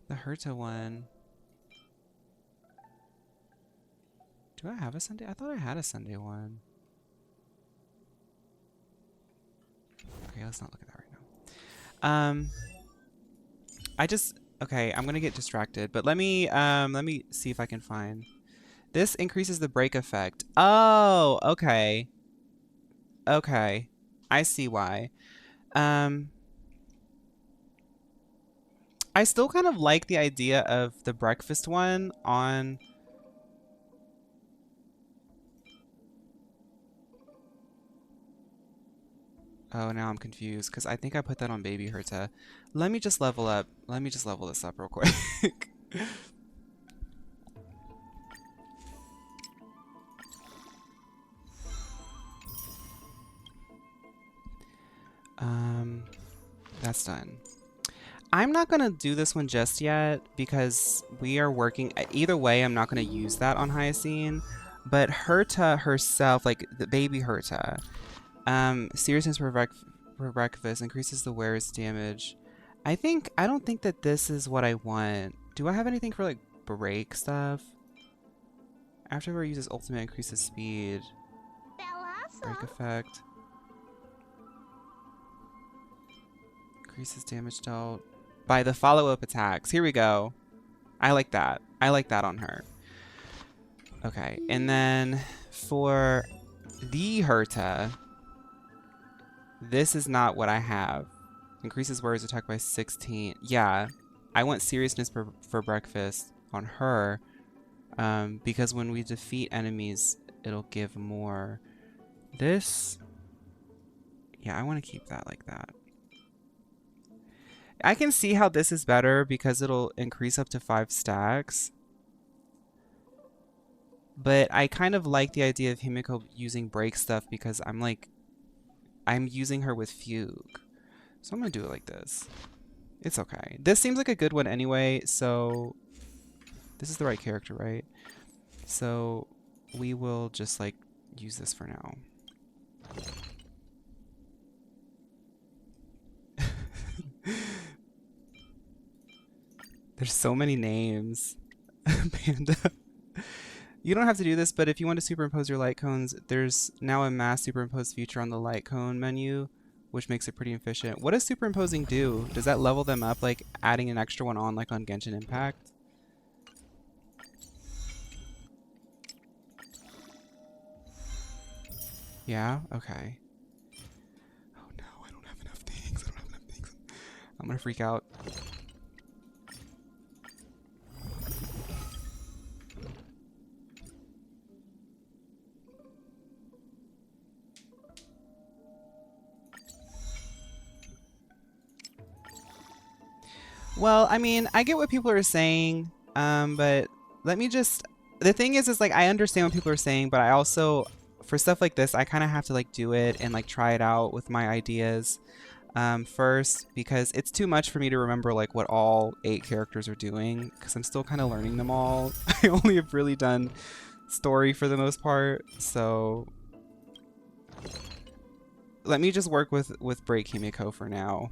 The Herta one. Do I have a Sunday? I thought I had a Sunday one. Okay, let's not look at that right I just okay, I'm gonna get distracted, but let me see if I can find. This increases the break effect. Oh, okay. Okay. I see why. I still kind of like the idea of the breakfast one on. Oh, now I'm confused because I think I put that on Baby Herta. Let me just level up. Let me just level this up real quick. That's done. I'm not gonna do this one just yet because we are working. Either way, I'm not gonna use that on Hyacine. But Herta herself, like the Baby Herta, seriousness for breakfast increases the wearer's damage. I don't think that this is what I want. Do I have anything for like break stuff? After wearer uses ultimate, increases speed. Break effect. Increases damage dealt by the follow-up attacks. Here we go. I like that. I like that on her. Okay, and then for the Herta, this is not what I have. Increases wearer's attack by 16. Yeah, I want seriousness for breakfast on her, because when we defeat enemies, it'll give more. This, yeah, I want to keep that like that. I can see how this is better because it'll increase up to 5 stacks. But I kind of like the idea of Himiko using break stuff because I'm using her with Fugue. So I'm going to do it like this. It's okay. This seems like a good one anyway, so this is the right character, right? So we will just like use this for now. There's so many names. Panda. You don't have to do this, but if you want to superimpose your light cones, there's now a mass superimpose feature on the light cone menu, which makes it pretty efficient. What does superimposing do? Does that level them up, like adding an extra one on, like on Genshin Impact? Yeah? Okay. Oh no, I don't have enough things. I don't have enough things. I'm gonna freak out. Well, I mean, I get what people are saying, but let me just... The thing is like, I understand what people are saying, but I also, for stuff like this, I kind of have to like do it and like try it out with my ideas first, because it's too much for me to remember like what all 8 characters are doing, because I'm still kind of learning them all. I only have really done story for the most part, so... Let me just work with Break Himiko for now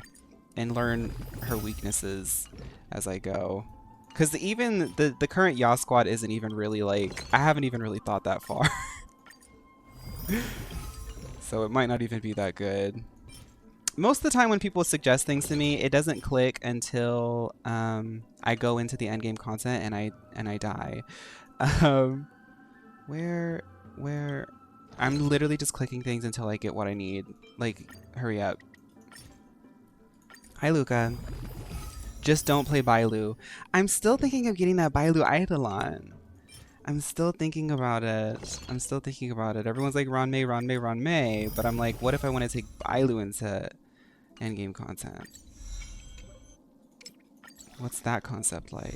and learn her weaknesses as I go. Because even the current Yaw squad isn't even really like... I haven't even really thought that far. So it might not even be that good. Most of the time when people suggest things to me, it doesn't click until I go into the endgame content and I die. Where... I'm literally just clicking things until I get what I need. Like, hurry up. Hi, Luca. Just don't play Bailu. I'm still thinking of getting that Bailu Eidolon. I'm still thinking about it. I'm still thinking about it. Everyone's like, Ranmei, Ranmei, Ranmei. But I'm like, what if I want to take Bailu into endgame content? What's that concept like?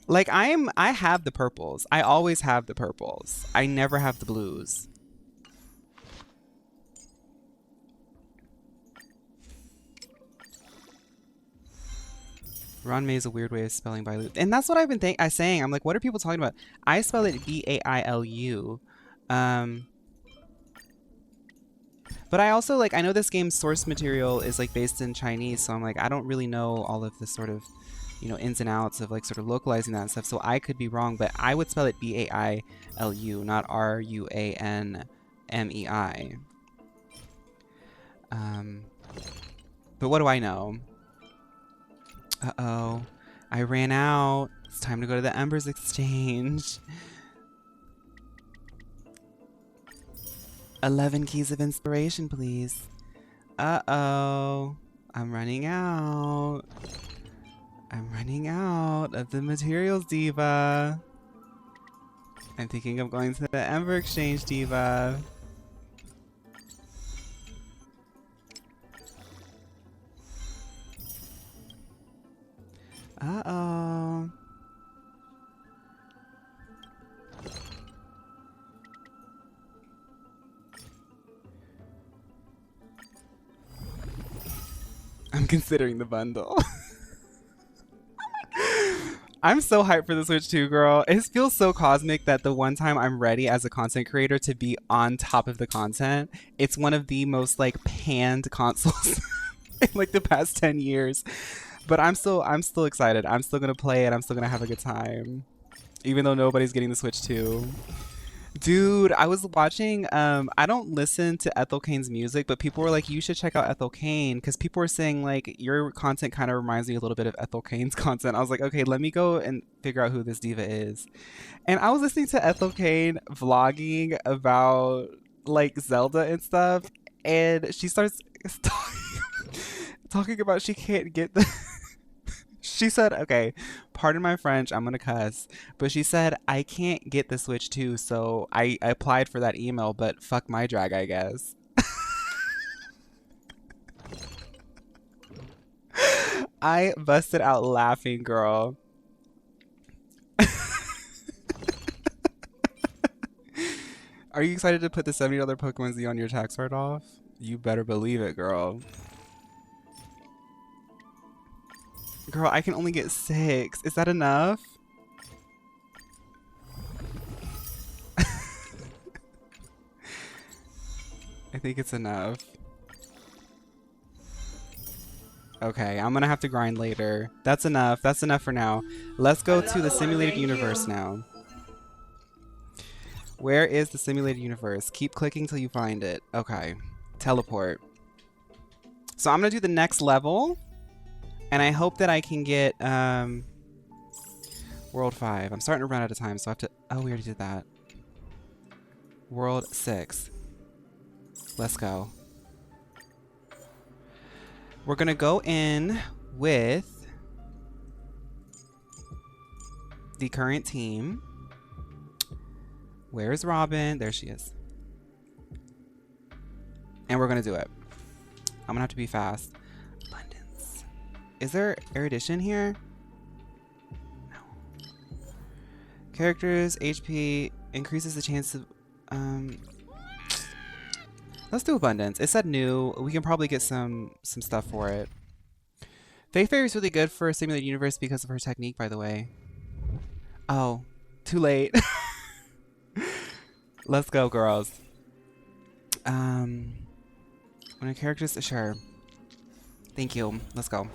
Like, I have the purples. I always have the purples. I never have the blues. Ranmei is a weird way of spelling Bailu. And that's what I've been saying. I'm like, what are people talking about? I spell it B-A-I-L-U. But I also, like, I know this game's source material is, like, based in Chinese, so I'm like, I don't really know all of the sort of, you know, ins and outs of, like, sort of localizing that and stuff, so I could be wrong, but I would spell it B-A-I-L-U, not R-U-A-N-M-E-I. But what do I know? Uh-oh. I ran out. It's time to go to the Embers Exchange. 11 keys of inspiration, please. Uh-oh. I'm running out. I'm running out of the materials, Diva. I'm thinking of going to the Ember Exchange, Diva. Uh-oh. I'm considering the bundle. I'm so hyped for the Switch 2, girl. It feels so cosmic that the one time I'm ready as a content creator to be on top of the content, it's one of the most like panned consoles in like the past 10 years. But I'm still excited. I'm still gonna play it. I'm still gonna have a good time. Even though nobody's getting the Switch 2. Dude, I was watching, I don't listen to Ethel Kane's music, but people were like, you should check out Ethel Kane, because people were saying, like, your content kind of reminds me a little bit of Ethel Kane's content. I was like, okay, let me go and figure out who this diva is. And I was listening to Ethel Kane vlogging about, like, Zelda and stuff, and she starts talking about she can't get the... She said, okay, pardon my French, I'm gonna cuss, but she said, I can't get the Switch 2, so I applied for that email, but fuck my drag, I guess. I busted out laughing, girl. Are you excited to put the $70 Pokemon Z on your tax write-off? You better believe it, girl. Girl, I can only get 6. Is that enough? I think it's enough. Okay, I'm gonna have to grind later. That's enough. That's enough for now. Let's go to the simulated universe now. Where is the simulated universe? Keep clicking till you find it. Okay. Teleport. So I'm gonna do the next level. And I hope that I can get World 5. I'm starting to run out of time, so I have to... Oh, we already did that. World 6. Let's go. We're going to go in with the current team. Where is Robin? There she is. And we're going to do it. I'm going to have to be fast. Is there erudition here? No. Characters, HP, increases the chance of... Let's do abundance. It said new. We can probably get some stuff for it. Fae Fairy is really good for a simulated universe because of her technique, by the way. Oh, too late. Let's go, girls. When a character's... Sure. Thank you. Let's go.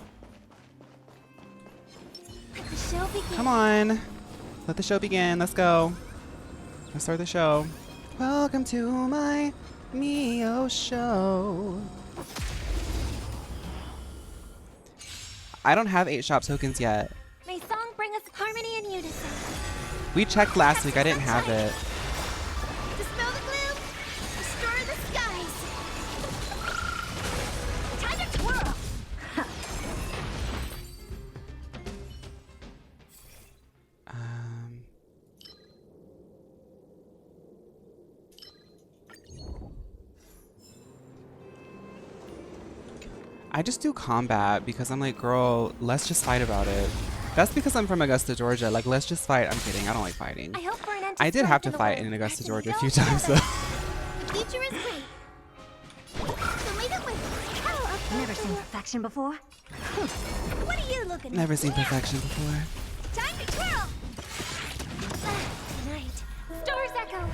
Come on. Let the show begin. Let's go. Let's start the show. Welcome to my Mio show. I don't have 8 shop tokens yet. May song bring us harmony and unison. We checked last week. I didn't have it. Dispel the gloom. Destroy the skies. Time to twirl. I just do combat because I'm like, girl, let's just fight about it. That's because I'm from Augusta, Georgia. Like, let's just fight. I'm kidding. I don't like fighting. I did have to fight in Augusta, Georgia a few times, though. The future is great. So maybe Never seen perfection before. What are you looking at? Never seen perfection before. Time to twirl. Night. Stars echo.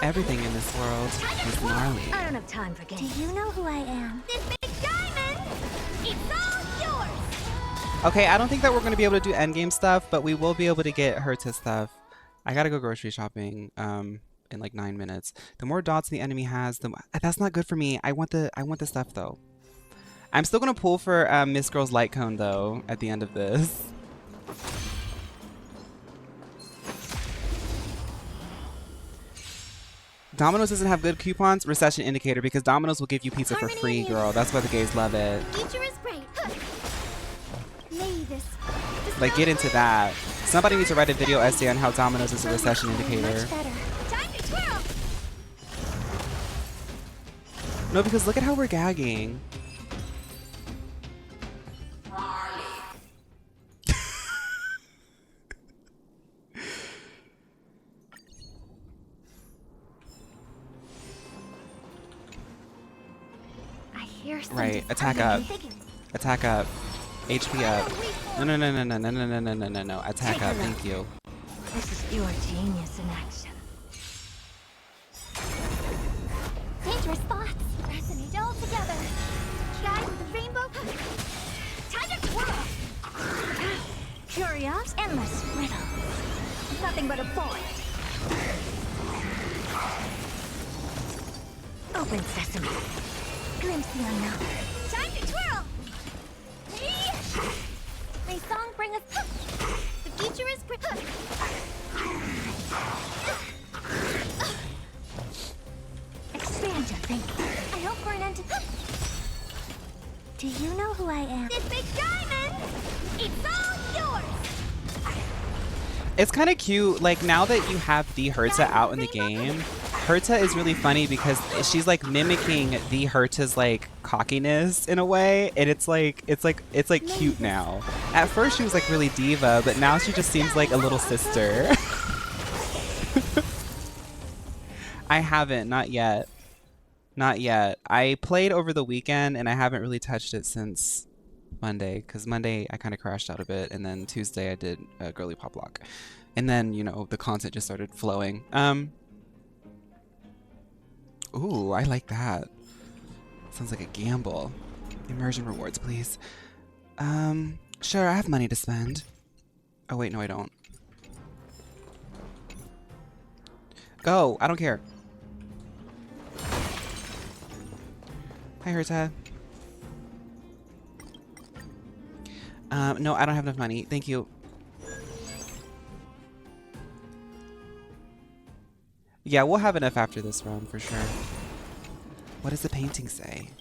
Everything in this world is gnarly. I don't have time for games. Do you know who I am? This big diamond. It's all yours. Okay, I don't think that we're going to be able to do endgame stuff, but we will be able to get her to stuff. I gotta go grocery shopping. in like 9 minutes. The more dots the enemy has, that's not good for me. I want the stuff though. I'm still gonna pull for Miss Girl's light cone though at the end of this. Domino's doesn't have good coupons. Recession indicator, because Domino's will give you pizza for free, girl. That's why the gays love it. Future is bright. May this Like, get into that. Somebody needs to write a video essay on how Domino's is a recession indicator. time to twirl. No, because look at how we're gagging. Right, attack up. Attack up. HP up. No. Attack up, thank you. This is your genius in action. Dangerous thoughts resonate all together. Guide with the rainbow. Time to twirl. Curious, endless riddle. Nothing but a void. Open sesame. Glimpse the unknown. Time to twirl. May song bring us. The future is bright. Expand your thinking. I hope for an end to. Do you know who I am? This big diamond. It's all yours. It's kind of cute, like, now that you have the Herta out in the game, Herta is really funny because she's like mimicking the Herta's like cockiness in a way, and it's like cute now. At first she was like really diva, but now she just seems like a little sister. I haven't, not yet. Not yet. I played over the weekend and I haven't really touched it since Monday, because Monday I kind of crashed out a bit, and then Tuesday I did a girly pop lock, and then, you know, the content just started flowing. Ooh, I like that. Sounds like a gamble. Immersion rewards, please. Sure, I have money to spend. Oh wait, no I don't. Go, I don't care. Hi, Herta. No, I don't have enough money. Thank you. Yeah, we'll have enough after this run for sure. What does the painting say?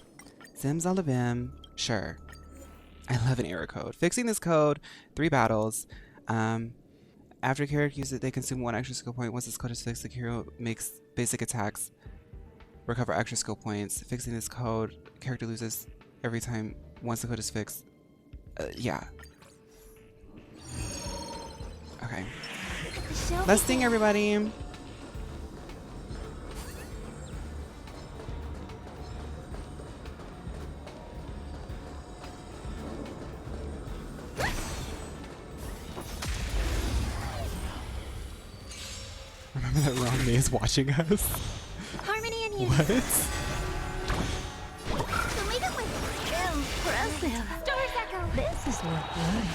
Zimzalabim. Sure. I love an error code. Fixing this code, 3 battles. After character uses it, they consume 1 extra skill point. Once this code is fixed, the hero makes basic attacks, recover extra skill points. Fixing this code, character loses every time once the code is fixed. Yeah. Okay. Let's sing, everybody. Remember that Ron May is watching us? Harmony and What? Impressive. Stars echo. This is worth learning.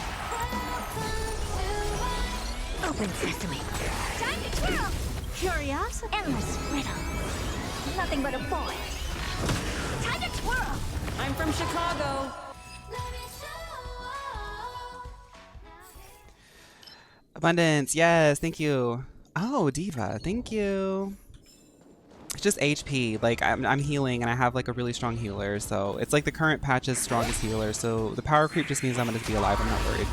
Open sesame. Time to twirl. Curious, endless riddle. Nothing but a void. Time to twirl. I'm from Chicago. Abundance, yes, thank you. Oh, Diva, thank you. It's just HP, like I'm healing and I have like a really strong healer, so it's like the current patch's strongest healer, so the power creep just means I'm gonna be alive, I'm not worried.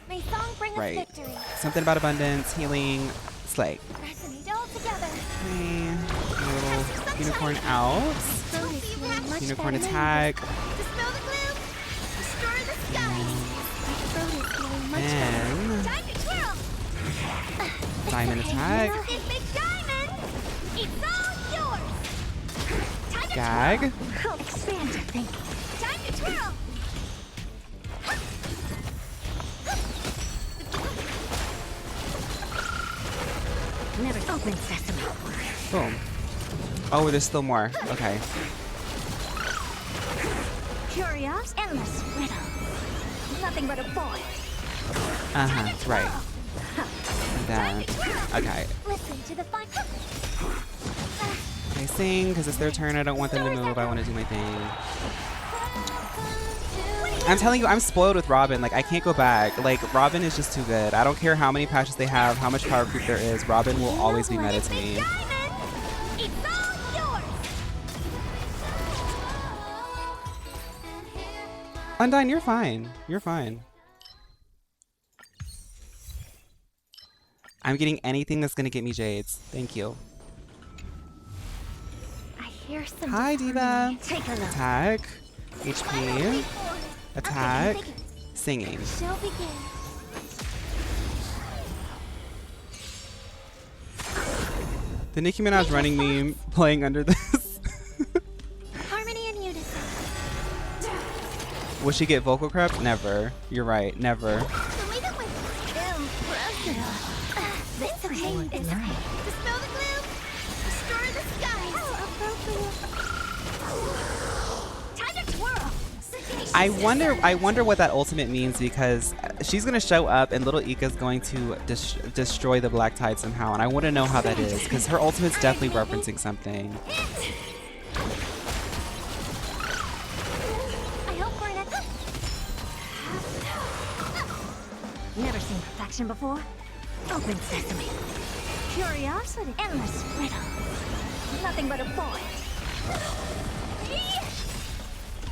May song bring us Right. victory. Something about abundance, healing, slay. Resonate all together. Okay, a little unicorn out. Unicorn attack. Dispel the gloom. Destroy the sky. And Time to twirl. diamond attack. This big diamond. It's all yours. Time to Gag. twirl. Expand your thinking. Time to twirl. Never open sesame. Boom. Oh, there's still more. Okay. Curious, endless riddle. Nothing but a void. Uh-huh, right. that. Okay. Listen to the fun. I sing because it's their turn. I don't want them to move. I want to do my thing. I'm telling you, I'm spoiled with Robin. Like, I can't go back. Like, Robin is just too good. I don't care how many patches they have, how much power creep there is. Robin will always be meta to me. Undyne, you're fine. You're fine. I'm getting anything that's gonna get me jades. Thank you. I hear some. Hi, Diva. Take a look. Attack. HP. Attack. Okay, Singing. Shall begin. The Nicki Minaj running meme playing under this. Harmony and unison. Will she get vocal crap? Never. You're right. Never. The way that went impressive. That's okay. It's dispel the gloom. Destroy the skies. How appropriate. Time to twirl. I wonder what that ultimate means, because she's gonna show up and little Ika's going to destroy the Black Tide somehow, and I want to know how that is, because her ultimate's definitely referencing something. I hope we're not. Never seen perfection before? Open sesame. Curiosity. Endless riddle. Nothing but a point.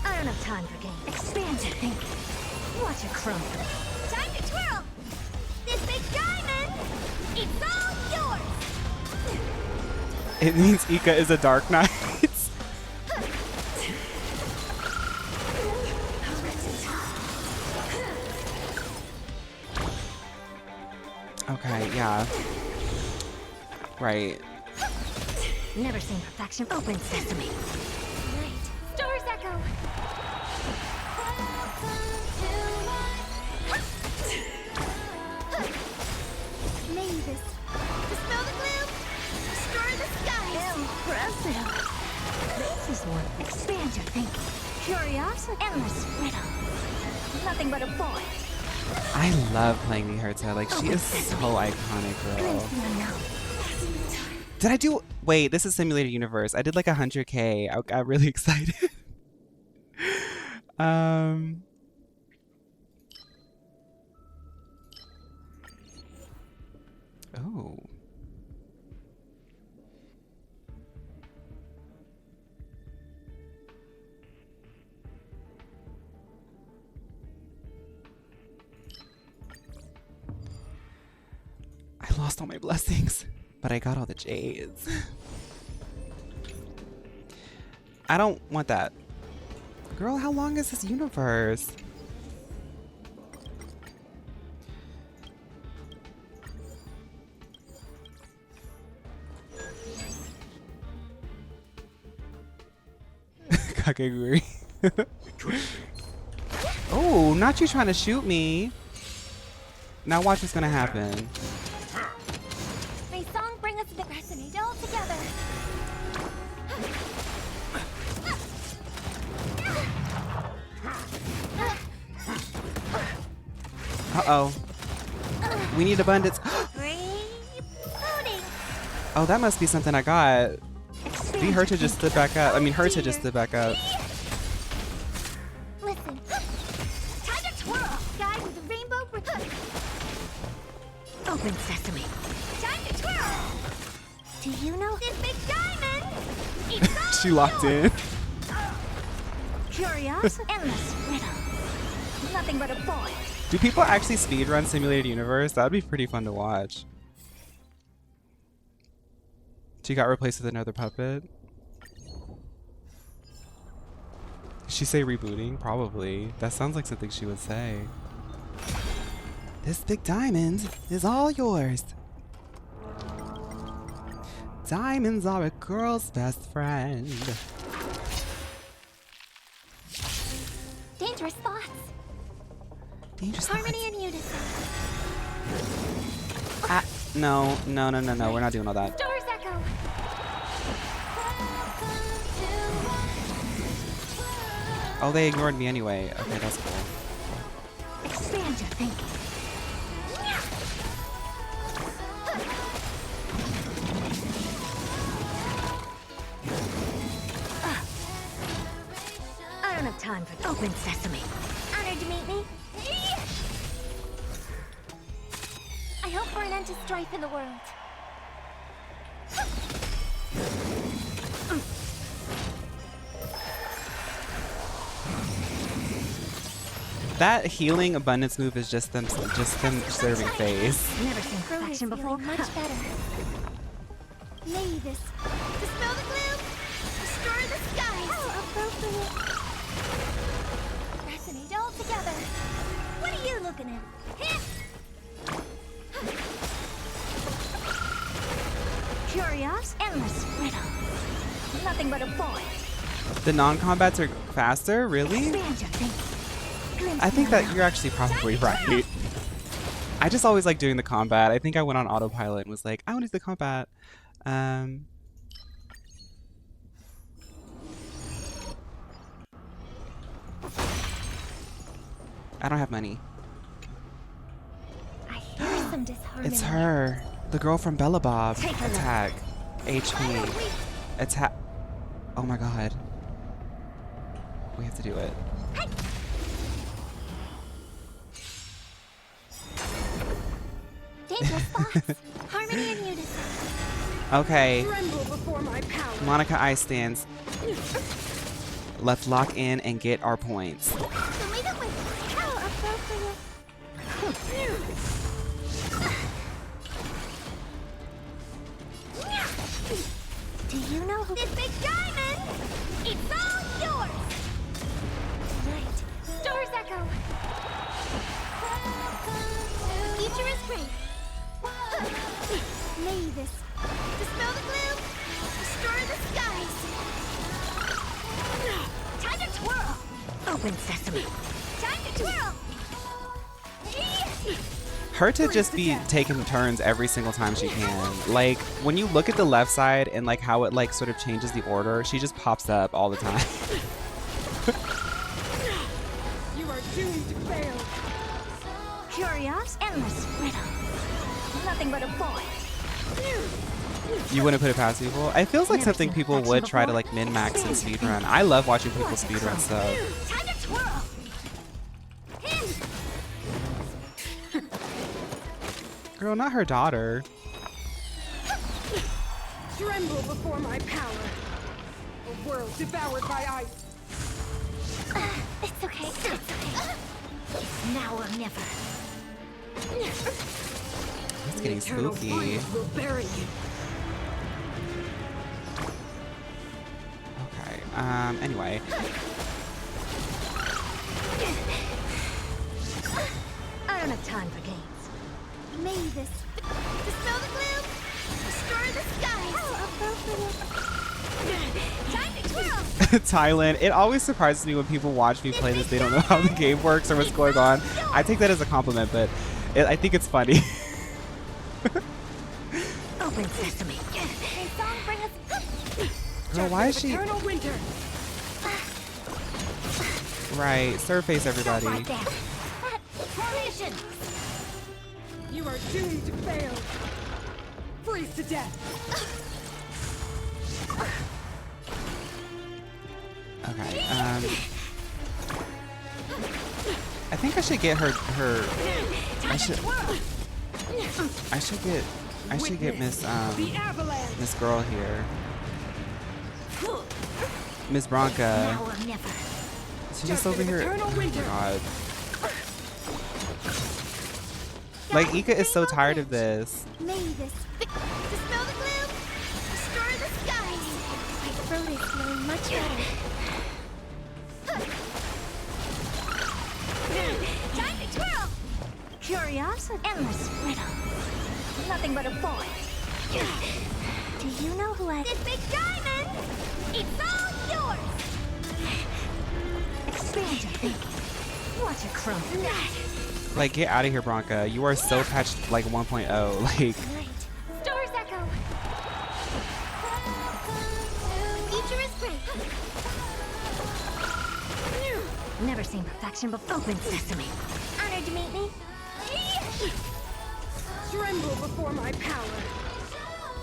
I don't have time for games. Expand your thinking. Watch it crumble. Time to twirl. This big diamond. It's all yours. It means Ika is a Dark Knight. Okay, yeah. Right. Never seen perfection. Open sesame. Right. Stars echo. Mavis. Dispel the gloom. Destroy the skies. Impressive. This is one. Expand your thinking. Curiosity. Endless riddle. Nothing but a point. I love playing Miherta. Like, she is so iconic, girl. Did I do... Wait, this is Simulated Universe. I did like 100K. I got really excited. Oh. I lost all my blessings, but I got all the jades. I don't want that. Girl, how long is this universe? Kakeguri. Oh, not you trying to shoot me. Now watch what's gonna happen. May song bring us to resonate all together. Uh-oh. We need abundance. Oh, that must be something I got. Be her to just stood back up. I mean, her to just stood back up. Listen. Time to twirl. Guide with the rainbow. Open sesame. Time to twirl. Do you know this big diamond? It's all She locked in. Curiosity. Endless riddle. Nothing but a point. Do people actually speedrun Simulated Universe? That would be pretty fun to watch. She got replaced with another puppet. Did she say rebooting? Probably. That sounds like something she would say. This big diamond is all yours. Diamonds are a girl's best friend. dangerous thoughts. Dangerous Harmony thoughts. and unison. No. We're not doing all that. Stars echo. Oh, they ignored me anyway. Okay, that's cool. Expand your thinking. time for open sesame. Honored to meet me. I hope for an end to strife in the world. That healing abundance move is just them serving phase. Never seen perfection before. Much better. Lay this. Dispel the gloom. Destroy the skies. How appropriate. Resonate all together. What are you looking at? Curious, endless riddle. Nothing but a boy. The non-combats are faster? Really? Expand your thinking. I think that you're actually probably right. I just always like doing the combat. I think I went on autopilot and was like, I want to do the combat. I don't have money. I hear some disharmony. It's her. The girl from Bella Bob. Attack. HP. Attack. Oh my god. We have to do it. Dangerous thoughts. Harmony and unison. Okay. Tremble before my power. Monica Ice stands. Let's lock in and get our points. So lead it with how appropriate. Do you know who this big diamond? It's all yours. Right. Stars echo. Future is great. Lay this. Dispel the gloom. Destroy the skies. Time to twirl. Open sesame. Time to twirl. Her to just be taking turns every single time she can. Like, when you look at the left side and like how it like sort of changes the order, she just pops up all the time. You are doomed to fail. Curious, endless riddle. Nothing but a boy. You wouldn't put it past people? It feels like something people would try to like min-max and speedrun. I love watching people speedrun stuff. Time to twirl. Girl, not her daughter. Tremble before my power. A world devoured by ice. It's okay. It's okay. Now or never. It's getting Eternal spooky. freeze will bury you. Okay. Anyway. I don't have time for games. May this. Dispel the gloom. Destroy the skies. How appropriate. Time to twirl. Thailand. It always surprises me when people watch me play this. They don't know how the game works or what's going on. I take that as a compliment, but I think it's funny. Open sesame. May song bring us. Girl, why is she... Eternal winter. Right. Surface, everybody. Right there. Formation. You are doomed to fail. Freeze to death. Okay. I think I should get her. I should get Miss The avalanche. Miss Girl here. Miss Bronca. Now or never. She's just over here. Eternal Oh my winter. god. Like, Ika is so tired of this. May this. Dispel the gloom. Destroy the skies. My throat is feeling much better. Time to twirl. Curiosity, endless riddle. Nothing but a boy. Do you know who has this big diamond? It's all yours. Expand your thinking. Watch it crumble. Like, get out of here, Bronca. You are so patched like 1.0. Like, Right. Stars echo. Future is great. Never seen perfection before. Open sesame. Honored to meet me. Tremble before my power.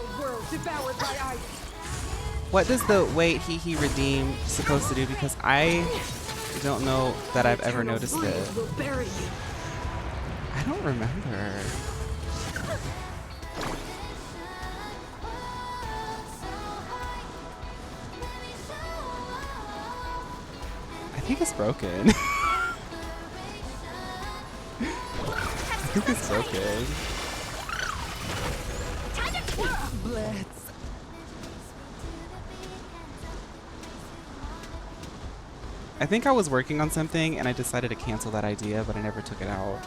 A world devoured by ice. what does the wait he redeem supposed to do? Because I don't know that I've ever noticed it. Will bury you. I don't remember. I think it's broken. I think it's broken. Blitz. I think I was working on something and I decided to cancel that idea, but I never took it out.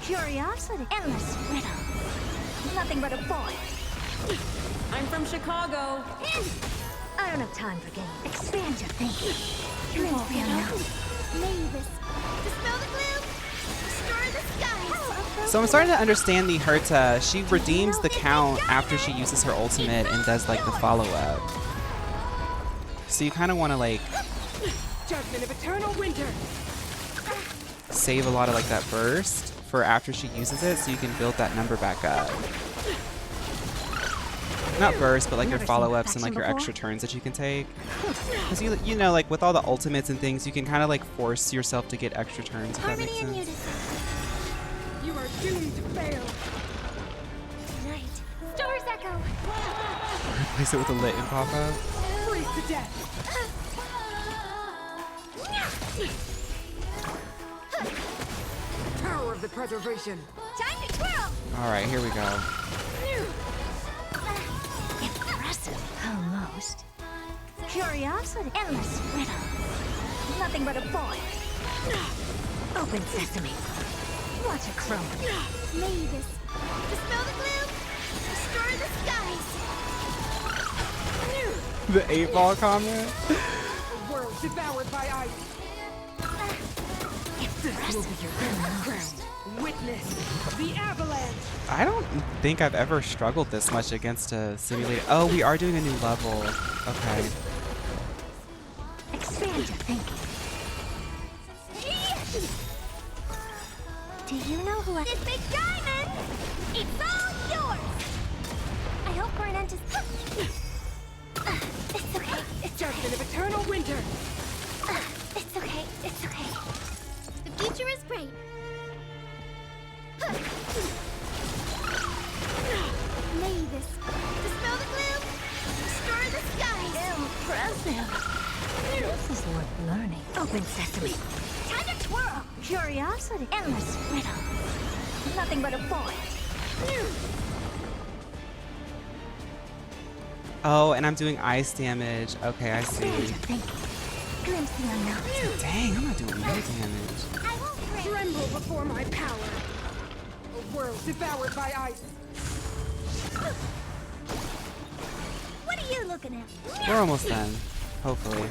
Curiosity. Endless riddle. Nothing but a boy. I'm from Chicago. I don't have time for games. Expand your thinking. Glimpse the unknown. Mavis, dispel the gloom, restore the skies. So I'm starting to understand the Herta. She redeems the count after she uses her ultimate and does like the follow-up. So you kind of want to like Judgment of eternal winter. save a lot of like that burst for after she uses it, so you can build that number back up. Not burst, but like your follow-ups and like your extra turns that you can take. Because you know, like with all the ultimates and things, you can kind of like force yourself to get extra turns, if that makes Harmony and sense. unison. You are doomed to fail. Night. Stars echo. Replace it with a lit and pop up. Freeze to death. Power of the preservation. Time to twirl. Alright, here we go. Impressive. Almost. Curiosity. Endless riddle. Nothing but a boy. Open sesame. Watch it crumble. Mavis, dispel the gloom, restore the skies. The 8-ball comment? A world devoured by ice. This will be your battleground. Witness the avalanche. I don't think I've ever struggled this much against a simulator. Oh, we are doing a new level. Okay. Expand your thinking. Do you know who I... This big diamond, it's all yours. I hope for an end to... It's okay. It's Judgment of eternal winter. It's okay. It's okay. The future is bright. Mavis, dispel the gloom, restore the skies. Impressive. This is worth learning. Open sesame. Time to twirl. Curiosity. Endless riddle. Nothing but a boy. Oh, and I'm doing ice damage. Okay, I Expand your see. thinking. Glimpse the unknown. Dang, I'm not doing no damage. I won't break. Tremble before my power. A world devoured by ice. What are you looking at? We're almost done. Hopefully.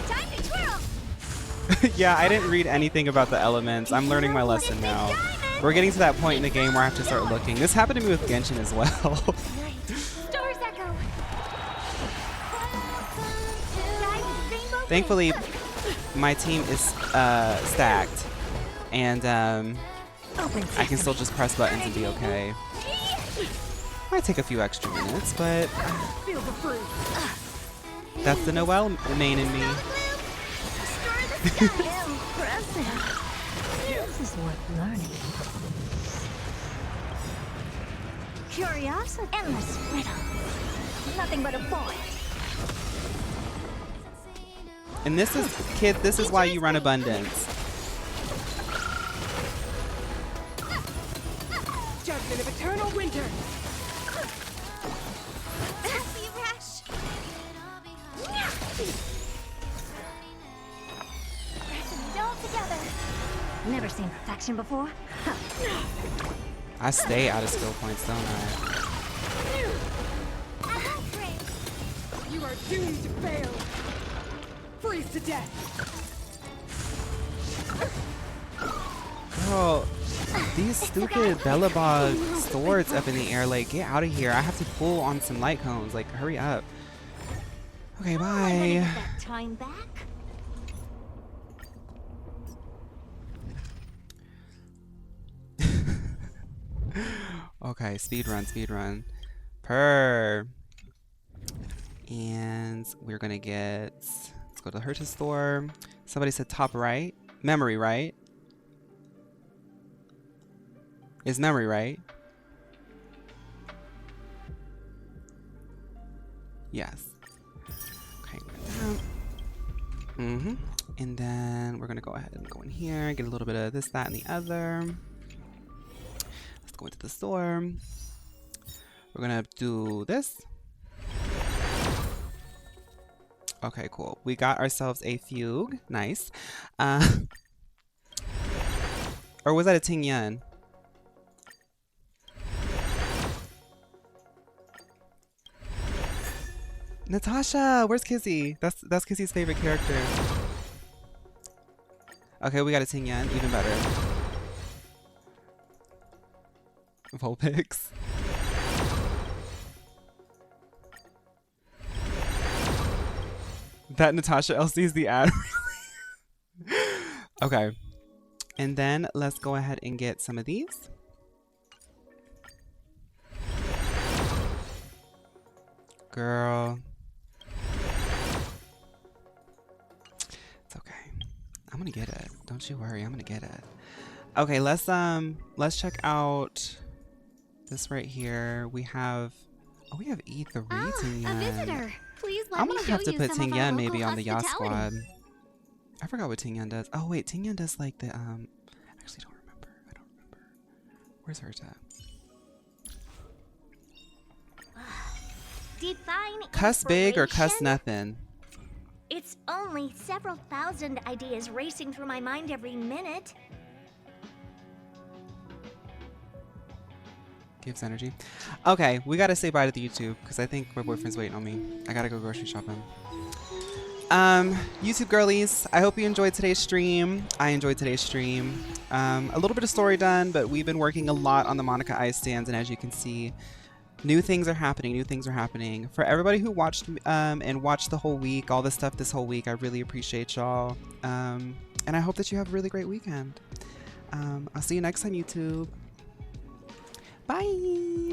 Time to twirl. Yeah, I didn't read anything about the elements. I'm learning my lesson now. We're getting to that point in the game where I have to start looking. This happened to me with Genshin as well. Stars echo. Thankfully, my team is stacked, and I can still just press buttons and be okay. Might take a few extra minutes, but Feel the freeze. that's the Noelle main in me. Impressive. This is worth learning. Curiosity. Endless riddle. Nothing but a boy. And this is, kid, this is why you run abundance. Judgment of eternal winter. Happy rush. Pressing it all together. Never seen perfection before? I stay out of skill points, don't I? I won't break. You are doomed to fail. Freeze to death. Girl, these stupid Bellabog swords up in the air, like, get out of here. I have to pull on some light cones. Like, hurry up. Okay, bye. That time back? Okay, speed run, speed run. Purr. And we're gonna get, let's go to the Herta store. Somebody said top right. Memory, right? Is memory right? Yes. Okay. Mm-hmm. And then we're gonna go ahead and go in here, get a little bit of this, that, and the other. Let's go into the store. We're gonna do this. Okay, cool. We got ourselves a fugue. Nice. Or was that a Ting Yun? Natasha! Where's Kizzy? That's Kizzy's favorite character. Okay, we got a Ting Yun. Even better. Vulpix. That Natasha LC is the ad. Okay. And then let's go ahead and get some of these. Girl. It's okay. I'm gonna get it. Don't you worry, I'm gonna get it. Okay, let's check out this right here. We have E3 Ting Yun. A visitor. Please let I'm me gonna show have to you put some Ting of our Yun maybe local on the Yacht hospitality. Squad. I forgot what Ting Yun does. Oh wait, Ting Yun does like the actually don't remember. I don't remember. Where's hers at? Define Cuss big or cuss inspiration? nothing? It's only several thousand ideas racing through my mind every minute. Gives energy. Okay, we gotta say bye to the YouTube because I think my boyfriend's waiting on me. I gotta go grocery shopping. YouTube girlies, I hope you enjoyed today's stream. I enjoyed today's stream. A little bit of story done, but we've been working a lot on the Monica Ice stands, and as you can see, new things are happening. New things are happening. For everybody who watched and watched the whole week, all the stuff this whole week, I really appreciate y'all. And I hope that you have a really great weekend. I'll see you next time, YouTube. Bye.